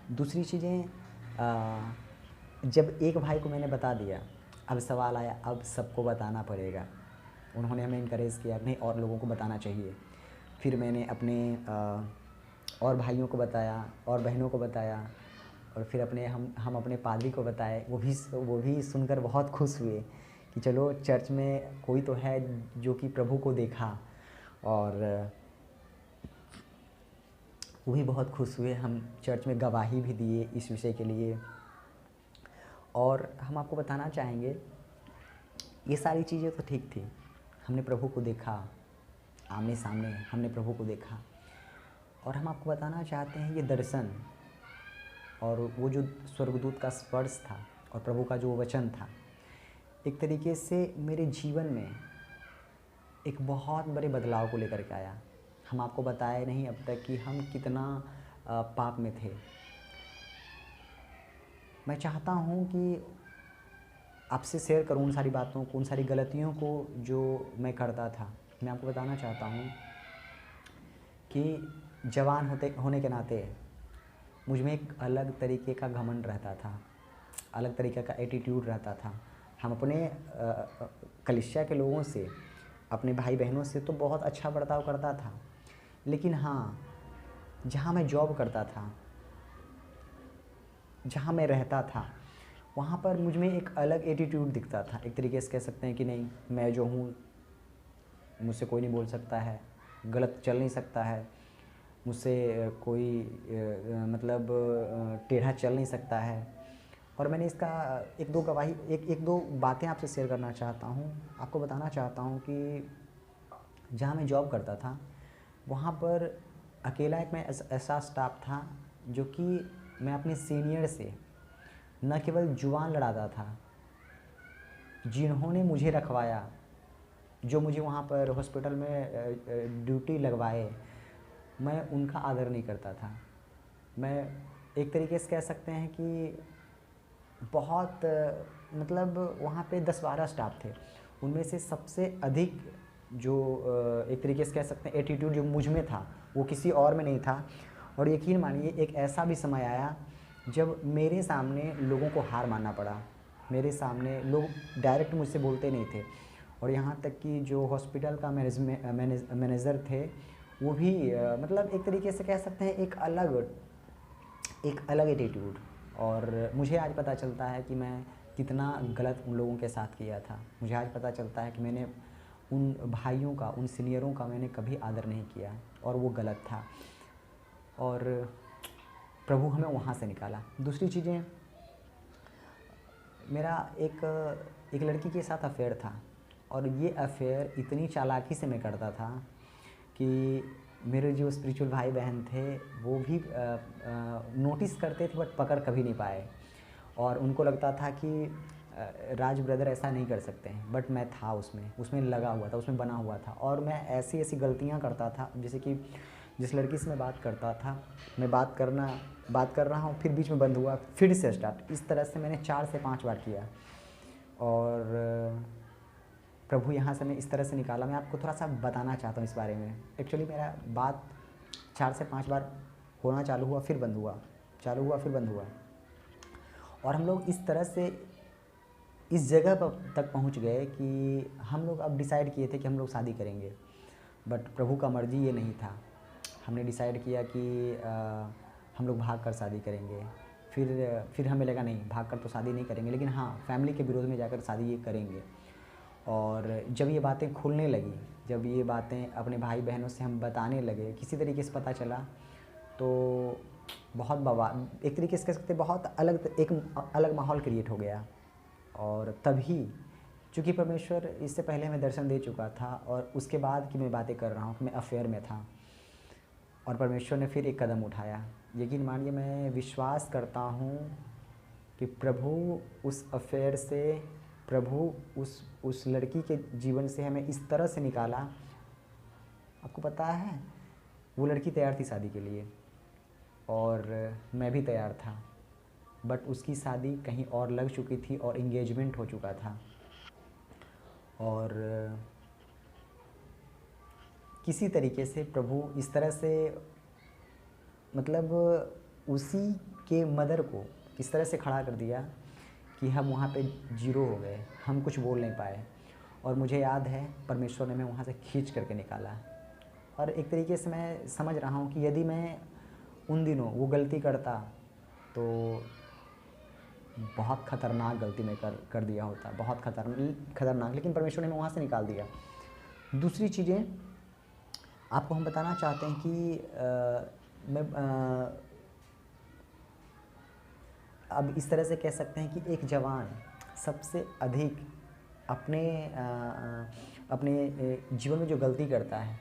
S1: दूसरी चीज़ें, जब एक भाई को मैंने बता दिया, अब सवाल आया, अब सबको बताना पड़ेगा। उन्होंने हमें इनकरेज किया, नहीं और लोगों को बताना चाहिए। फिर मैंने अपने और भाइयों को बताया और बहनों को बताया, और फिर हम अपने पादरी को बताए। वो भी सुनकर बहुत खुश हुए कि चलो चर्च में कोई तो है जो कि प्रभु को देखा, और वो भी बहुत खुश हुए। हम चर्च में गवाही भी दिए इस विषय के लिए। और हम आपको बताना चाहेंगे, ये सारी चीज़ें तो ठीक थी, हमने प्रभु को देखा, आमने सामने हमने प्रभु को देखा, और हम आपको बताना चाहते हैं ये दर्शन और वो जो स्वर्गदूत का स्पर्श था और प्रभु का जो वचन था, एक तरीके से मेरे जीवन में एक बहुत बड़े बदलाव को लेकर के आया। हम आपको बताए नहीं अब तक कि हम कितना पाप में थे। मैं चाहता हूँ कि आपसे शेयर करूँ उन सारी बातों को, उन सारी गलतियों को जो मैं करता था। मैं आपको बताना चाहता हूँ कि जवान होने के नाते मुझ में एक अलग तरीके का घमंड रहता था, अलग तरीके का एटीट्यूड रहता था। हम अपने कलिसिया के लोगों से, अपने भाई बहनों से तो बहुत अच्छा बर्ताव करता था, लेकिन हाँ, जहाँ मैं जॉब करता था, जहाँ मैं रहता था, वहाँ पर मुझ में एक अलग एटीट्यूड दिखता था। एक तरीके से कह सकते हैं कि नहीं, मैं जो हूँ मुझसे कोई नहीं बोल सकता है, गलत चल नहीं सकता है, मुझसे कोई मतलब टेढ़ा चल नहीं सकता है। और मैंने इसका एक दो बातें आपसे शेयर करना चाहता हूँ। आपको बताना चाहता हूँ कि जहाँ मैं जॉब करता था, वहाँ पर अकेला एक मैं ऐसा स्टाफ था जो कि मैं अपने सीनियर से न केवल जुबान लड़ाता था, जिन्होंने मुझे रखवाया, जो मुझे वहाँ पर हॉस्पिटल में ड्यूटी लगवाए, मैं उनका आदर नहीं करता था। मैं एक तरीके से कह सकते हैं कि बहुत मतलब वहाँ पे 10-12 स्टाफ थे, उनमें से सबसे अधिक जो एक तरीके से कह सकते हैं एटीट्यूड जो मुझ में था, वो किसी और में नहीं था। और यकीन मानिए, एक ऐसा भी समय आया जब मेरे सामने लोगों को हार मानना पड़ा। मेरे सामने लोग डायरेक्ट मुझसे बोलते नहीं थे, और यहाँ तक कि जो हॉस्पिटल का मैनेजर थे, वो भी मतलब एक तरीके से कह सकते हैं एक अलग एटीट्यूड। और मुझे आज पता चलता है कि मैं कितना गलत उन लोगों के साथ किया था। मुझे आज पता चलता है कि मैंने उन भाइयों का, उन सीनियरों का मैंने कभी आदर नहीं किया, और वो गलत था। और प्रभु हमें वहाँ से निकाला। दूसरी चीज़ें, मेरा एक लड़की के साथ अफेयर था, और ये अफेयर इतनी चालाकी से मैं करता था कि मेरे जो स्पिरिचुअल भाई बहन थे वो भी नोटिस करते थे, बट पकड़ कभी नहीं पाए। और उनको लगता था कि राज ब्रदर ऐसा नहीं कर सकते हैं, बट मैं था उसमें लगा हुआ था, उसमें बना हुआ था। और मैं ऐसी ऐसी गलतियां करता था, जैसे कि जिस लड़की से मैं बात करता था, मैं बात कर रहा हूँ, फिर बीच में बंद हुआ, फिर से स्टार्ट। इस तरह से मैंने 4 से 5 बार किया, और प्रभु यहाँ से मैं इस तरह से निकाला। मैं आपको थोड़ा सा बताना चाहता हूँ इस बारे में। एक्चुअली मेरा बात 4 से 5 बार होना चालू हुआ, फिर बंद हुआ, चालू हुआ, फिर बंद हुआ। और हम लोग इस तरह से इस जगह पर तक पहुँच गए कि हम लोग अब डिसाइड किए थे कि हम लोग शादी करेंगे, बट प्रभु का मर्ज़ी ये नहीं था। हमने डिसाइड किया कि हम लोग भाग कर शादी करेंगे। फिर हमें लगा नहीं, भाग कर तो शादी नहीं करेंगे, लेकिन हाँ, फैमिली के विरोध में जाकर शादी ये करेंगे। और जब ये बातें खुलने लगी, जब ये बातें अपने भाई बहनों से हम बताने लगे, किसी तरीके से पता चला, तो बहुत बवाल, एक तरीके से कह सकते बहुत अलग माहौल क्रिएट हो गया। और तभी, चूँकि परमेश्वर इससे पहले हमें दर्शन दे चुका था, और उसके बाद की मैं बातें कर रहा हूँ कि मैं अफेयर में था, और परमेश्वर ने फिर एक कदम उठाया। यकीन मानिए, मैं विश्वास करता हूँ कि प्रभु उस अफेयर से, प्रभु उस लड़की के जीवन से हमें इस तरह से निकाला। आपको पता है, वो लड़की तैयार थी शादी के लिए, और मैं भी तैयार था, बट उसकी शादी कहीं और लग चुकी थी, और इंगेजमेंट हो चुका था। और किसी तरीके से प्रभु इस तरह से, मतलब उसी के मदर को इस तरह से खड़ा कर दिया कि हम वहाँ पे जीरो हो गए, हम कुछ बोल नहीं पाए। और मुझे याद है, परमेश्वर ने मैं वहाँ से खींच करके निकाला। और एक तरीके से मैं समझ रहा हूँ कि यदि मैं उन दिनों वो गलती करता, तो बहुत ख़तरनाक गलती मैं कर दिया होता, बहुत खतरनाक, लेकिन परमेश्वर ने मैं वहाँ से निकाल दिया। दूसरी चीज़ें आपको हम बताना चाहते हैं कि मैं अब इस तरह से कह सकते हैं कि एक जवान सबसे अधिक अपने जीवन में जो गलती करता है,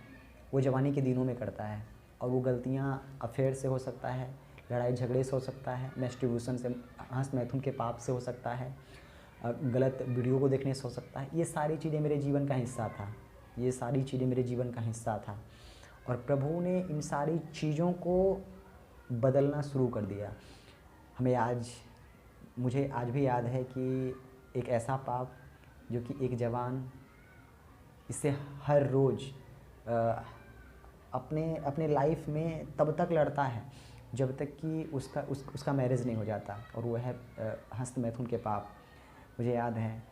S1: वो जवानी के दिनों में करता है। और वो गलतियाँ अफेयर से हो सकता है, लड़ाई झगड़े से हो सकता है, मैस्टरबेशन से, हंस मैथुन के पाप से हो सकता है, गलत वीडियो को देखने से हो सकता है। ये सारी चीज़ें मेरे जीवन का हिस्सा था, ये सारी चीज़ें मेरे जीवन का हिस्सा था। और प्रभु ने इन सारी चीज़ों को बदलना शुरू कर दिया। हमें आज मुझे आज भी याद है कि एक ऐसा पाप जो कि एक जवान इससे हर रोज़ अपने अपने लाइफ में तब तक लड़ता है जब तक कि उसका मैरिज नहीं हो जाता, और वो है हस्त मैथुन के पाप। मुझे याद है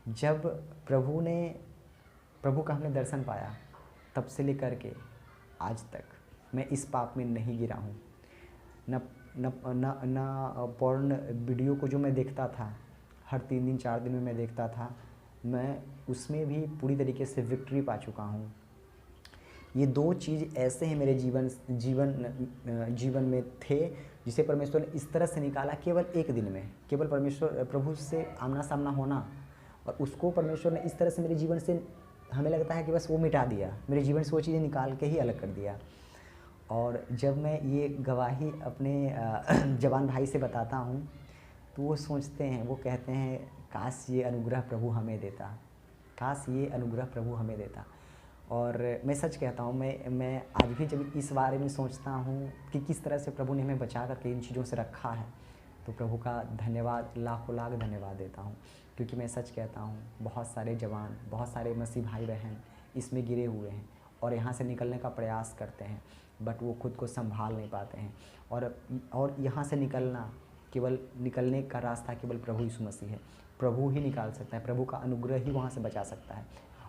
S1: जब प्रभु का हमने दर्शन पाया, तब से लेकर के आज तक मैं इस पाप में नहीं गिरा हूँ। न न न न पॉर्न वीडियो को जो मैं देखता था, हर 3 दिन 4 दिन में मैं देखता था, मैं उसमें भी पूरी तरीके से विक्ट्री पा चुका हूँ। ये 2 चीज़ ऐसे हैं मेरे जीवन में थे जिसे परमेश्वर ने इस तरह से निकाला केवल एक दिन में। केवल प्रभु से आमना सामना होना, और उसको परमेश्वर ने इस तरह से मेरे जीवन से, हमें लगता है कि बस वो मिटा दिया, मेरे जीवन से वो चीज़ें निकाल के ही अलग कर दिया। और जब मैं ये गवाही अपने जवान भाई से बताता हूँ तो वो सोचते हैं, वो कहते हैं काश ये अनुग्रह प्रभु हमें देता, काश ये अनुग्रह प्रभु हमें देता। और मैं सच कहता हूँ, मैं आज भी जब इस बारे में सोचता हूँ कि किस तरह से प्रभु ने हमें बचा करके इन चीज़ों से रखा है, तो प्रभु का धन्यवाद, लाखों लाख धन्यवाद देता हूँ। क्योंकि मैं सच कहता हूँ, बहुत सारे जवान, बहुत सारे मसीह भाई बहन इसमें गिरे हुए हैं और यहाँ से निकलने का प्रयास करते हैं, बट वो खुद को संभाल नहीं पाते हैं। और यहाँ से निकलने का रास्ता केवल प्रभु यीशु मसीह है। प्रभु ही निकाल सकता है, प्रभु का अनुग्रह ही वहाँ से बचा सकता है।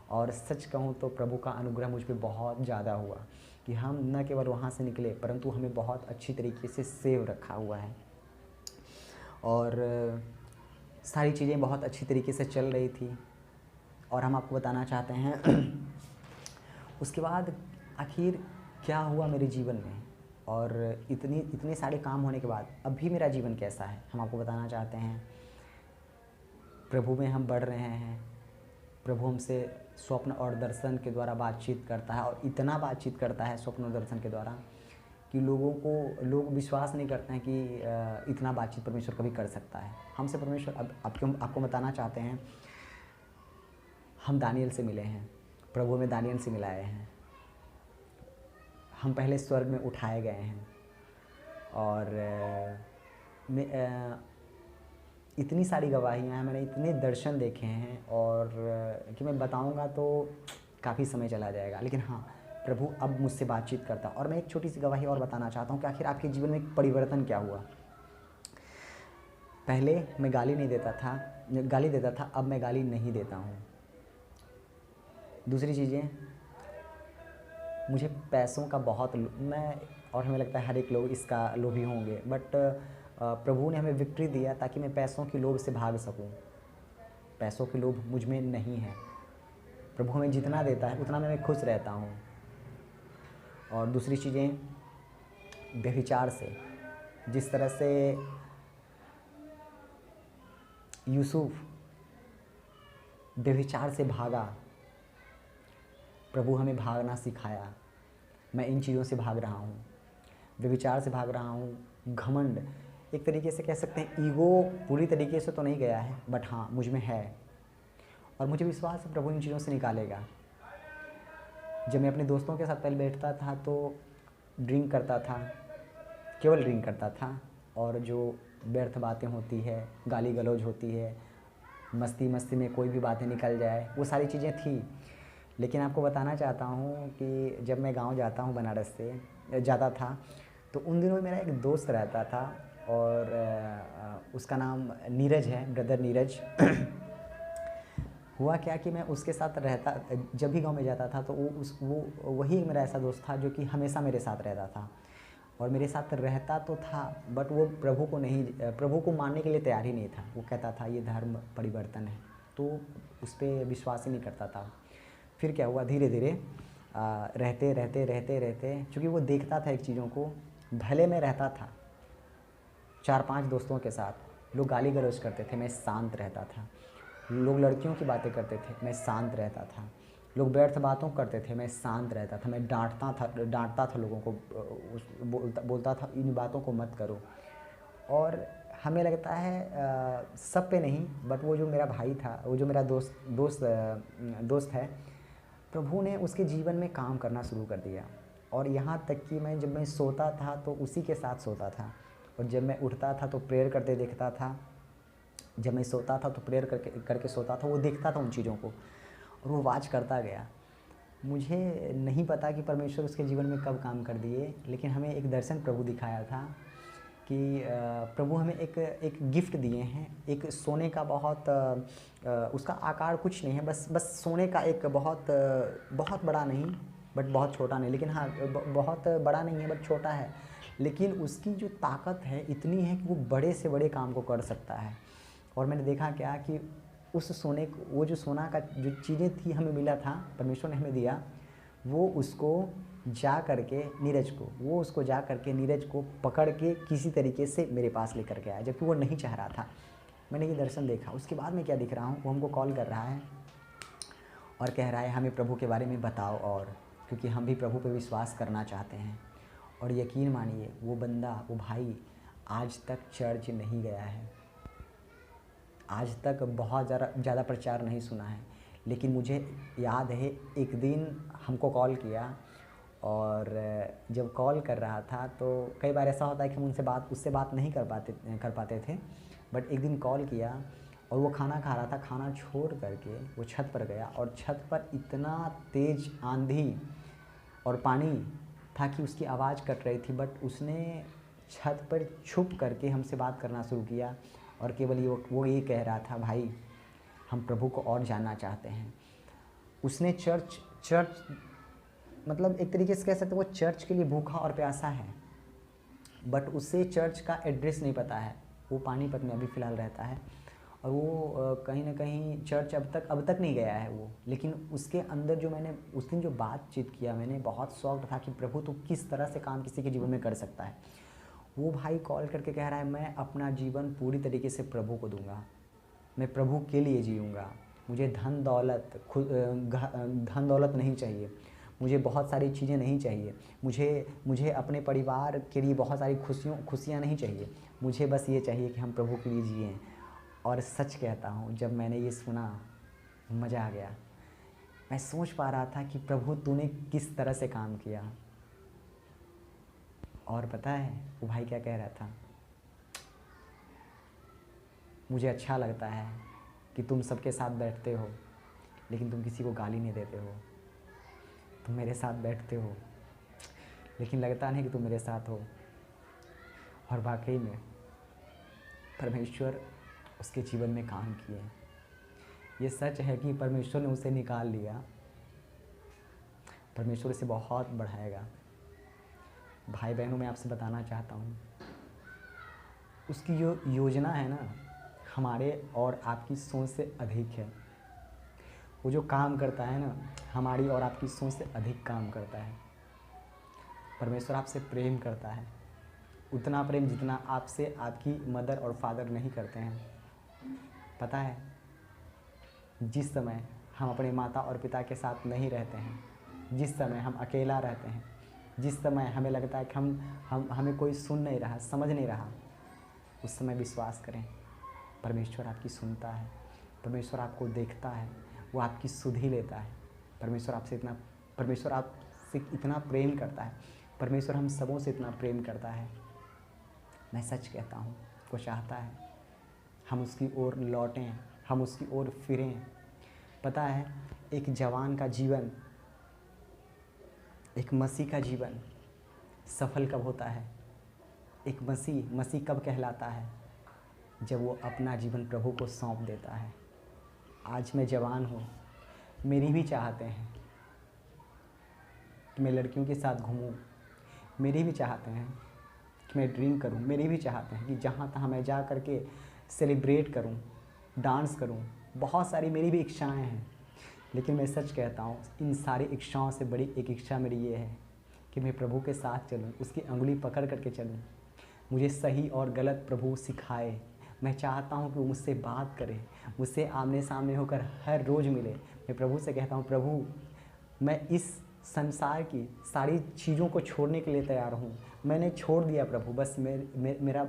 S1: और सच कहूँ तो प्रभु का अनुग्रह मुझ पे बहुत ज़्यादा हुआ कि हम न केवल वहाँ से निकले, परंतु हमें बहुत अच्छी तरीके से सेव रखा हुआ है, और सारी चीज़ें बहुत अच्छी तरीके से चल रही थी। और हम आपको बताना चाहते हैं उसके बाद आखिर क्या हुआ मेरे जीवन में, और इतने सारे काम होने के बाद अभी मेरा जीवन कैसा है, हम आपको बताना चाहते हैं। प्रभु में हम बढ़ रहे हैं। प्रभु हमसे स्वप्न और दर्शन के द्वारा बातचीत करता है, और इतना बातचीत करता है स्वप्न और दर्शन के द्वारा कि लोग विश्वास नहीं करते हैं कि इतना बातचीत परमेश्वर कभी कर सकता है हमसे। परमेश्वर अब आपको बताना चाहते हैं, हम दानियल से मिले हैं, प्रभु में दानियल से मिलाए हैं। हम पहले स्वर्ग में उठाए गए हैं, और इतनी सारी गवाहियाँ हैं, मैंने इतने दर्शन देखे हैं, और कि मैं बताऊंगा तो काफ़ी समय चला जाएगा। लेकिन हाँ, प्रभु अब मुझसे बातचीत करता। और मैं एक छोटी सी गवाही और बताना चाहता हूँ कि आखिर आपके जीवन में एक परिवर्तन क्या हुआ। पहले मैं गाली देता था, अब मैं गाली नहीं देता हूँ। दूसरी चीज़ें, मुझे पैसों का बहुत और हमें लगता है हर एक लोग इसका लोभी होंगे, बट प्रभु ने हमें विक्ट्री दिया ताकि मैं पैसों की लोभ से भाग सकूं। पैसों की लोभ मुझ में नहीं है। प्रभु हमें जितना देता है उतना मैं खुश रहता हूं। और दूसरी चीज़ें, व्यभिचार से, जिस तरह से यूसुफ व्यभिचार से भागा, प्रभु हमें भागना सिखाया। मैं इन चीज़ों से भाग रहा हूँ, व्यभिचार से भाग रहा हूँ। घमंड, एक तरीके से कह सकते हैं ईगो, पूरी तरीके से तो नहीं गया है, बट हाँ मुझ में है, और मुझे विश्वास है प्रभु इन चीज़ों से निकालेगा। जब मैं अपने दोस्तों के साथ पहले बैठता था तो ड्रिंक करता था, केवल ड्रिंक करता था, और जो व्यर्थ बातें होती है, गाली गलौज होती है, मस्ती में कोई भी बातें निकल जाए, वो सारी चीज़ें थी। लेकिन आपको बताना चाहता हूँ कि जब मैं गांव जाता हूँ, बनारस से जाता था, तो उन दिनों मेरा एक दोस्त रहता था, और उसका नाम नीरज है, ब्रदर नीरज। हुआ क्या कि मैं उसके साथ रहता, जब भी गांव में जाता था तो वो वही मेरा ऐसा दोस्त था जो कि हमेशा मेरे साथ रहता था, और मेरे साथ रहता तो था, बट वो प्रभु को मानने के लिए तैयार ही नहीं था। वो कहता था ये धर्म परिवर्तन है, तो उस पर विश्वास ही नहीं करता था। फिर क्या हुआ, धीरे धीरे रहते, चूँकि वो देखता था एक चीज़ों को, भले में रहता था 4-5 दोस्तों के साथ, लोग गाली गलौज करते थे, मैं शांत रहता था। लोग लड़कियों की बातें करते थे, मैं शांत रहता था। लोग व्यर्थ बातों करते थे, मैं शांत रहता था। मैं डांटता था लोगों को, बोलता था इन बातों को मत करो। और हमें लगता है सब पे नहीं, बट वो जो मेरा भाई था, वो जो मेरा दोस्त है, प्रभु ने उसके जीवन में काम करना शुरू कर दिया। और यहाँ तक कि जब मैं सोता था तो उसी के साथ सोता था, और जब मैं उठता था तो प्रेयर करते देखता था, जब मैं सोता था तो प्रेयर करके करके सोता था, वो देखता था उन चीज़ों को और वो वाच करता गया। मुझे नहीं पता कि परमेश्वर उसके जीवन में कब काम कर दिए, लेकिन हमें एक दर्शन प्रभु दिखाया था कि प्रभु हमें एक गिफ्ट दिए हैं, एक सोने का बहुत उसका आकार कुछ नहीं है, बस सोने का एक बहुत बड़ा नहीं बट बहुत छोटा नहीं, लेकिन हाँ बहुत बड़ा नहीं है बट छोटा है, लेकिन उसकी जो ताकत है इतनी है कि वो बड़े से बड़े काम को कर सकता है। और मैंने देखा क्या कि उस सोने को, वो जो सोना का जो चीज़ें थी हमें मिला था, परमेश्वर ने हमें दिया, वो उसको जा करके नीरज को पकड़ के किसी तरीके से मेरे पास लेकर के आया, जबकि वो नहीं चाह रहा था। मैंने ये दर्शन देखा। उसके बाद मैं क्या दिख रहा हूँ, वो हमको कॉल कर रहा है और कह रहा है हमें प्रभु के बारे में बताओ, और क्योंकि हम भी प्रभु पे विश्वास करना चाहते हैं। और यकीन मानिए वो बंदा, वो भाई आज तक चर्च नहीं गया है, आज तक बहुत ज़्यादा प्रचार नहीं सुना है, लेकिन मुझे याद है एक दिन हमको कॉल किया, और जब कॉल कर रहा था तो कई बार ऐसा होता है कि हम उससे बात नहीं कर पाते थे, बट एक दिन कॉल किया और वो खाना खा रहा था, खाना छोड़ करके वो छत पर गया, और छत पर इतना तेज़ आंधी और पानी था कि उसकी आवाज़ कट रही थी, बट उसने छत पर छुप करके हमसे बात करना शुरू किया, और केवल वो ये कह रहा था, भाई हम प्रभु को और जानना चाहते हैं। उसने चर्च मतलब एक तरीके से कह सकते हैं वो चर्च के लिए भूखा और प्यासा है, बट उसे चर्च का एड्रेस नहीं पता है। वो पानीपत में अभी फ़िलहाल रहता है, और वो कहीं ना कहीं चर्च अब तक नहीं गया है वो। लेकिन उसके अंदर जो मैंने उस दिन जो बातचीत किया, मैंने बहुत शौक था कि प्रभु तो किस तरह से काम किसी के जीवन में कर सकता है। वो भाई कॉल करके कह रहा है, मैं अपना जीवन पूरी तरीके से प्रभु को दूंगा, मैं प्रभु के लिए जीऊँगा, मुझे धन दौलत नहीं चाहिए, मुझे बहुत सारी चीज़ें नहीं चाहिए, मुझे अपने परिवार के लिए बहुत सारी खुशियाँ नहीं चाहिए, मुझे बस ये चाहिए कि हम प्रभु के लिए जिएँ। और सच कहता हूँ, जब मैंने ये सुना मज़ा आ गया। मैं सोच पा रहा था कि प्रभु तूने किस तरह से काम किया। और पता है वो भाई क्या कह रहा था, मुझे अच्छा लगता है कि तुम सबके साथ बैठते हो, लेकिन तुम किसी को गाली नहीं देते हो, तुम मेरे साथ बैठते हो, लेकिन लगता नहीं कि तुम मेरे साथ हो। और वाकई में परमेश्वर उसके जीवन में काम किए। ये सच है कि परमेश्वर ने उसे निकाल लिया, परमेश्वर उसे बहुत बढ़ाएगा। भाई बहनों, मैं आपसे बताना चाहता हूँ, उसकी जो योजना है ना, हमारे और आपकी सोच से अधिक है। वो जो काम करता है ना, हमारी और आपकी सोच से अधिक काम करता है। परमेश्वर आपसे प्रेम करता है, उतना प्रेम जितना आपसे आपकी मदर और फादर नहीं करते हैं। पता है, जिस समय हम अपने माता और पिता के साथ नहीं रहते हैं, जिस समय हम अकेला रहते हैं, जिस समय हमें लगता है कि हमें कोई सुन नहीं रहा, समझ नहीं रहा, उस समय विश्वास करें, परमेश्वर आपकी सुनता है, परमेश्वर आपको देखता है, वो आपकी सुध ही लेता है। परमेश्वर आपसे इतना प्रेम करता है, परमेश्वर हम सबों से इतना प्रेम करता है। मैं सच कहता हूँ, वो चाहता है हम उसकी ओर लौटें, हम उसकी ओर फिरें। पता है, एक जवान का जीवन, एक मसीह का जीवन सफल कब होता है? एक मसीह कब कहलाता है? जब वो अपना जीवन प्रभु को सौंप देता है। आज मैं जवान हूँ, मेरी भी चाहते हैं कि मैं लड़कियों के साथ घूमूं, मेरी भी चाहते हैं कि मैं ड्रिंक करूं, मेरी भी चाहते हैं कि जहाँ तहाँ मैं जा कर के सेलिब्रेट करूं, डांस करूं। बहुत सारी मेरी भी इच्छाएं हैं, लेकिन मैं सच कहता हूँ, इन सारी इच्छाओं से बड़ी एक इच्छा मेरी ये है कि मैं प्रभु के साथ चलूँ, उसकी अंगुली पकड़ करके चलूँ। मुझे सही और गलत प्रभु सिखाए। मैं चाहता हूँ कि वो मुझसे बात करे, मुझसे आमने सामने होकर हर रोज़ मिले। मैं प्रभु से कहता हूँ, प्रभु मैं इस संसार की सारी चीज़ों को छोड़ने के लिए तैयार हूँ। मैंने छोड़ दिया प्रभु, बस मेरा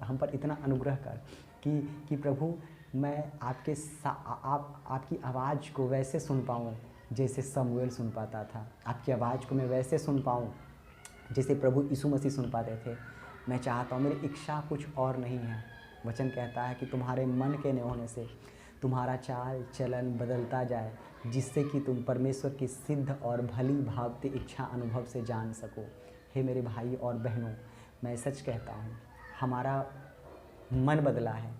S1: हम पर इतना अनुग्रह कर कि प्रभु मैं आपकी आवाज़ को वैसे सुन पाऊँ जैसे शमूएल सुन पाता था। आपकी आवाज़ को मैं वैसे सुन पाऊँ जैसे प्रभु यीशु मसीह सुन पाते थे। मैं चाहता हूँ, मेरी इच्छा कुछ और नहीं है। वचन कहता है कि तुम्हारे मन के न होने से तुम्हारा चाल चलन बदलता जाए, जिससे कि तुम परमेश्वर की सिद्ध और भली भावती इच्छा अनुभव से जान सको। हे मेरे भाई और बहनों, मैं सच कहता हूँ, हमारा मन बदला है,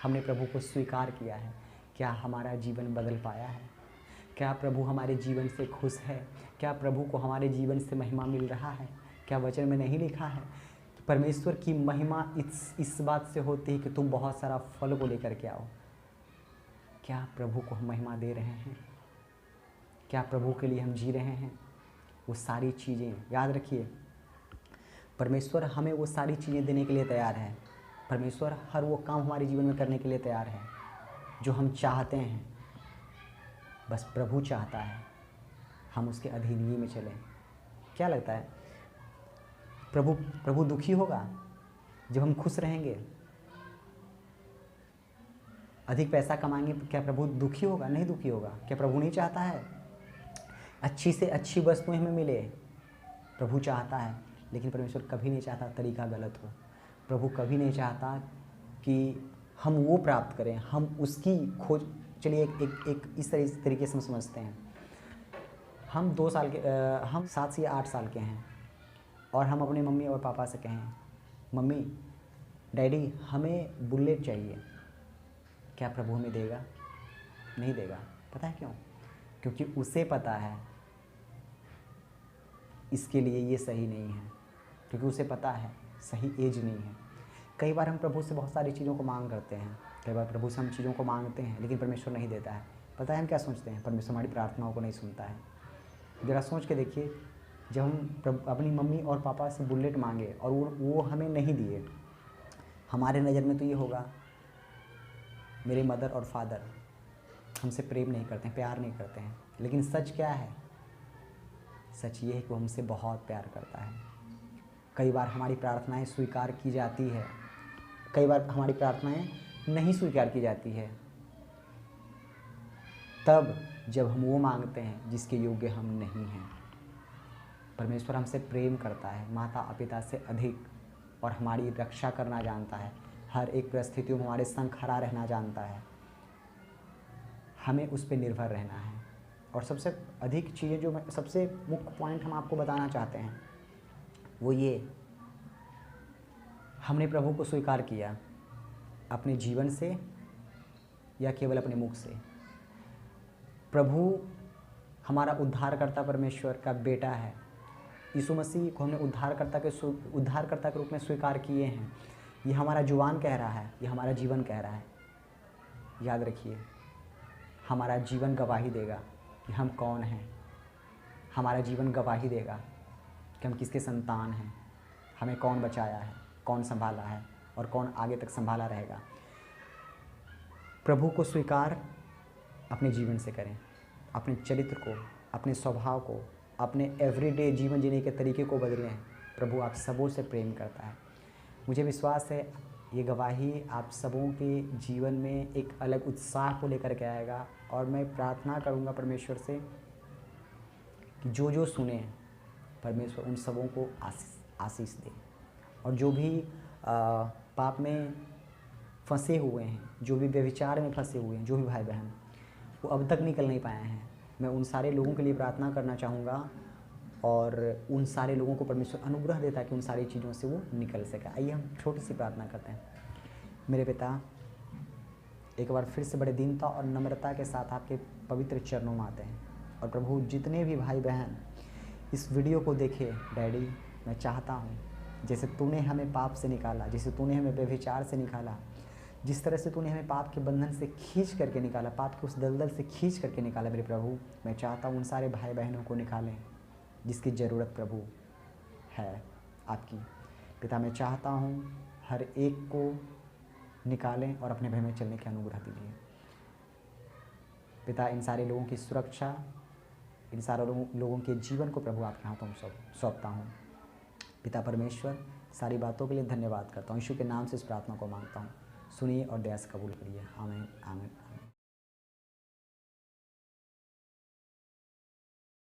S1: हमने प्रभु को स्वीकार किया है। क्या हमारा जीवन बदल पाया है? क्या प्रभु हमारे जीवन से खुश है? क्या प्रभु को हमारे जीवन से महिमा मिल रहा है? क्या वचन में नहीं लिखा है कि परमेश्वर की महिमा इस बात से होती है कि तुम बहुत सारा फल को लेकर के आओ? क्या प्रभु को हम महिमा दे रहे हैं? क्या प्रभु के लिए हम जी रहे हैं? वो सारी चीज़ें याद रखिए, परमेश्वर हमें वो सारी चीज़ें देने के लिए तैयार है। परमेश्वर हर वो काम हमारे जीवन में करने के लिए तैयार है जो हम चाहते हैं। बस प्रभु चाहता है हम उसके अधीन में चलें। क्या लगता है, प्रभु दुखी होगा जब हम खुश रहेंगे? अधिक पैसा कमाएंगे, क्या प्रभु दुखी होगा? नहीं दुखी होगा। क्या प्रभु नहीं चाहता है अच्छी से अच्छी वस्तुएं हमें मिले? प्रभु चाहता है, लेकिन परमेश्वर कभी नहीं चाहता तरीका गलत हो। प्रभु कभी नहीं चाहता कि हम वो प्राप्त करें, हम उसकी खोज। चलिए एक इस तरीके से हम समझते हैं, हम 2 साल के हम 7 से 8 साल के हैं और हम अपने मम्मी और पापा से कहें, मम्मी डैडी हमें बुलेट चाहिए, क्या प्रभु हमें देगा? नहीं देगा। पता है क्यों? क्योंकि उसे पता है इसके लिए ये सही नहीं है, क्योंकि उसे पता है सही एज नहीं है। कई बार हम प्रभु से बहुत सारी चीज़ों को मांग करते हैं, कई बार प्रभु से हम चीज़ों को मांगते हैं, लेकिन परमेश्वर नहीं देता है। पता है हम क्या सोचते हैं? परमेश्वर हमारी प्रार्थनाओं को नहीं सुनता है। ज़रा सोच के देखिए, जब हम अपनी मम्मी और पापा से बुलेट मांगे और वो हमें नहीं दिए, हमारे नज़र में तो ये होगा मेरे मदर और फादर हमसे प्रेम नहीं करते हैं, प्यार नहीं करते हैं। लेकिन सच क्या है? सच ये है कि वो हमसे बहुत प्यार करता है। कई बार हमारी प्रार्थनाएं स्वीकार की जाती है, कई बार हमारी प्रार्थनाएं नहीं स्वीकार की जाती है, तब जब हम वो मांगते हैं जिसके योग्य हम नहीं हैं। परमेश्वर हमसे प्रेम करता है माता पिता से अधिक, और हमारी रक्षा करना जानता है, हर एक परिस्थितियों में हमारे संग खड़ा रहना जानता है। हमें उस पर निर्भर रहना है। और सबसे अधिक चीज़ें जो सबसे मुख्य पॉइंट हम आपको बताना चाहते हैं वो ये, हमने प्रभु को स्वीकार किया अपने जीवन से या केवल अपने मुख से? प्रभु हमारा उद्धारकर्ता परमेश्वर का बेटा है। यीशु मसीह को हमने उद्धारकर्ता के रूप में स्वीकार किए हैं। ये हमारा जुबान कह रहा है, ये हमारा जीवन कह रहा है। याद रखिए, हमारा जीवन गवाही देगा कि हम कौन हैं। हमारा जीवन गवाही देगा कि हम किसके संतान हैं, हमें कौन बचाया है, कौन संभाला है और कौन आगे तक संभाला रहेगा। प्रभु को स्वीकार अपने जीवन से करें, अपने चरित्र को, अपने स्वभाव को, अपने एवरीडे जीवन जीने के तरीके को बदलें। प्रभु आप सबों से प्रेम करता है। मुझे विश्वास है ये गवाही आप सबों के जीवन में एक अलग उत्साह को लेकर के आएगा। और मैं प्रार्थना करूंगा परमेश्वर से कि जो जो सुने परमेश्वर उन सबों को आशीष दे। और जो भी पाप में फंसे हुए हैं, जो भी व्यभिचार में फंसे हुए हैं, जो भी भाई बहन वो अब तक निकल नहीं पाए हैं, मैं उन सारे लोगों के लिए प्रार्थना करना चाहूँगा। और उन सारे लोगों को परमेश्वर अनुग्रह देता है कि उन सारी चीज़ों से वो निकल सके। आइए हम छोटी सी प्रार्थना करते हैं। मेरे पिता, एक बार फिर से बड़े दीनता और नम्रता के साथ आपके पवित्र चरणों में आते हैं। और प्रभु जितने भी भाई बहन इस वीडियो को देखे, डैडी मैं चाहता हूँ जैसे तूने हमें पाप से निकाला, जैसे तूने हमें व्यभिचार से निकाला, जिस तरह से तूने हमें पाप के बंधन से खींच करके निकाला, पाप के उस दलदल से खींच करके निकाला, मेरे प्रभु मैं चाहता हूँ उन सारे भाई बहनों को निकालें जिसकी ज़रूरत प्रभु है आपकी। पिता मैं चाहता हूँ हर एक को निकालें और अपने भय में चलने की अनुग्रह दीजिए। पिता इन सारे लोगों की सुरक्षा, इन सारे लोगों के जीवन को प्रभु आपके हाथों में सौंपता हूँ। पिता परमेश्वर सारी बातों के लिए धन्यवाद करता हूँ। यीशु के नाम से इस प्रार्थना को मांगता हूँ, सुनिए और दया से कबूल करिए। आमीन आमीन।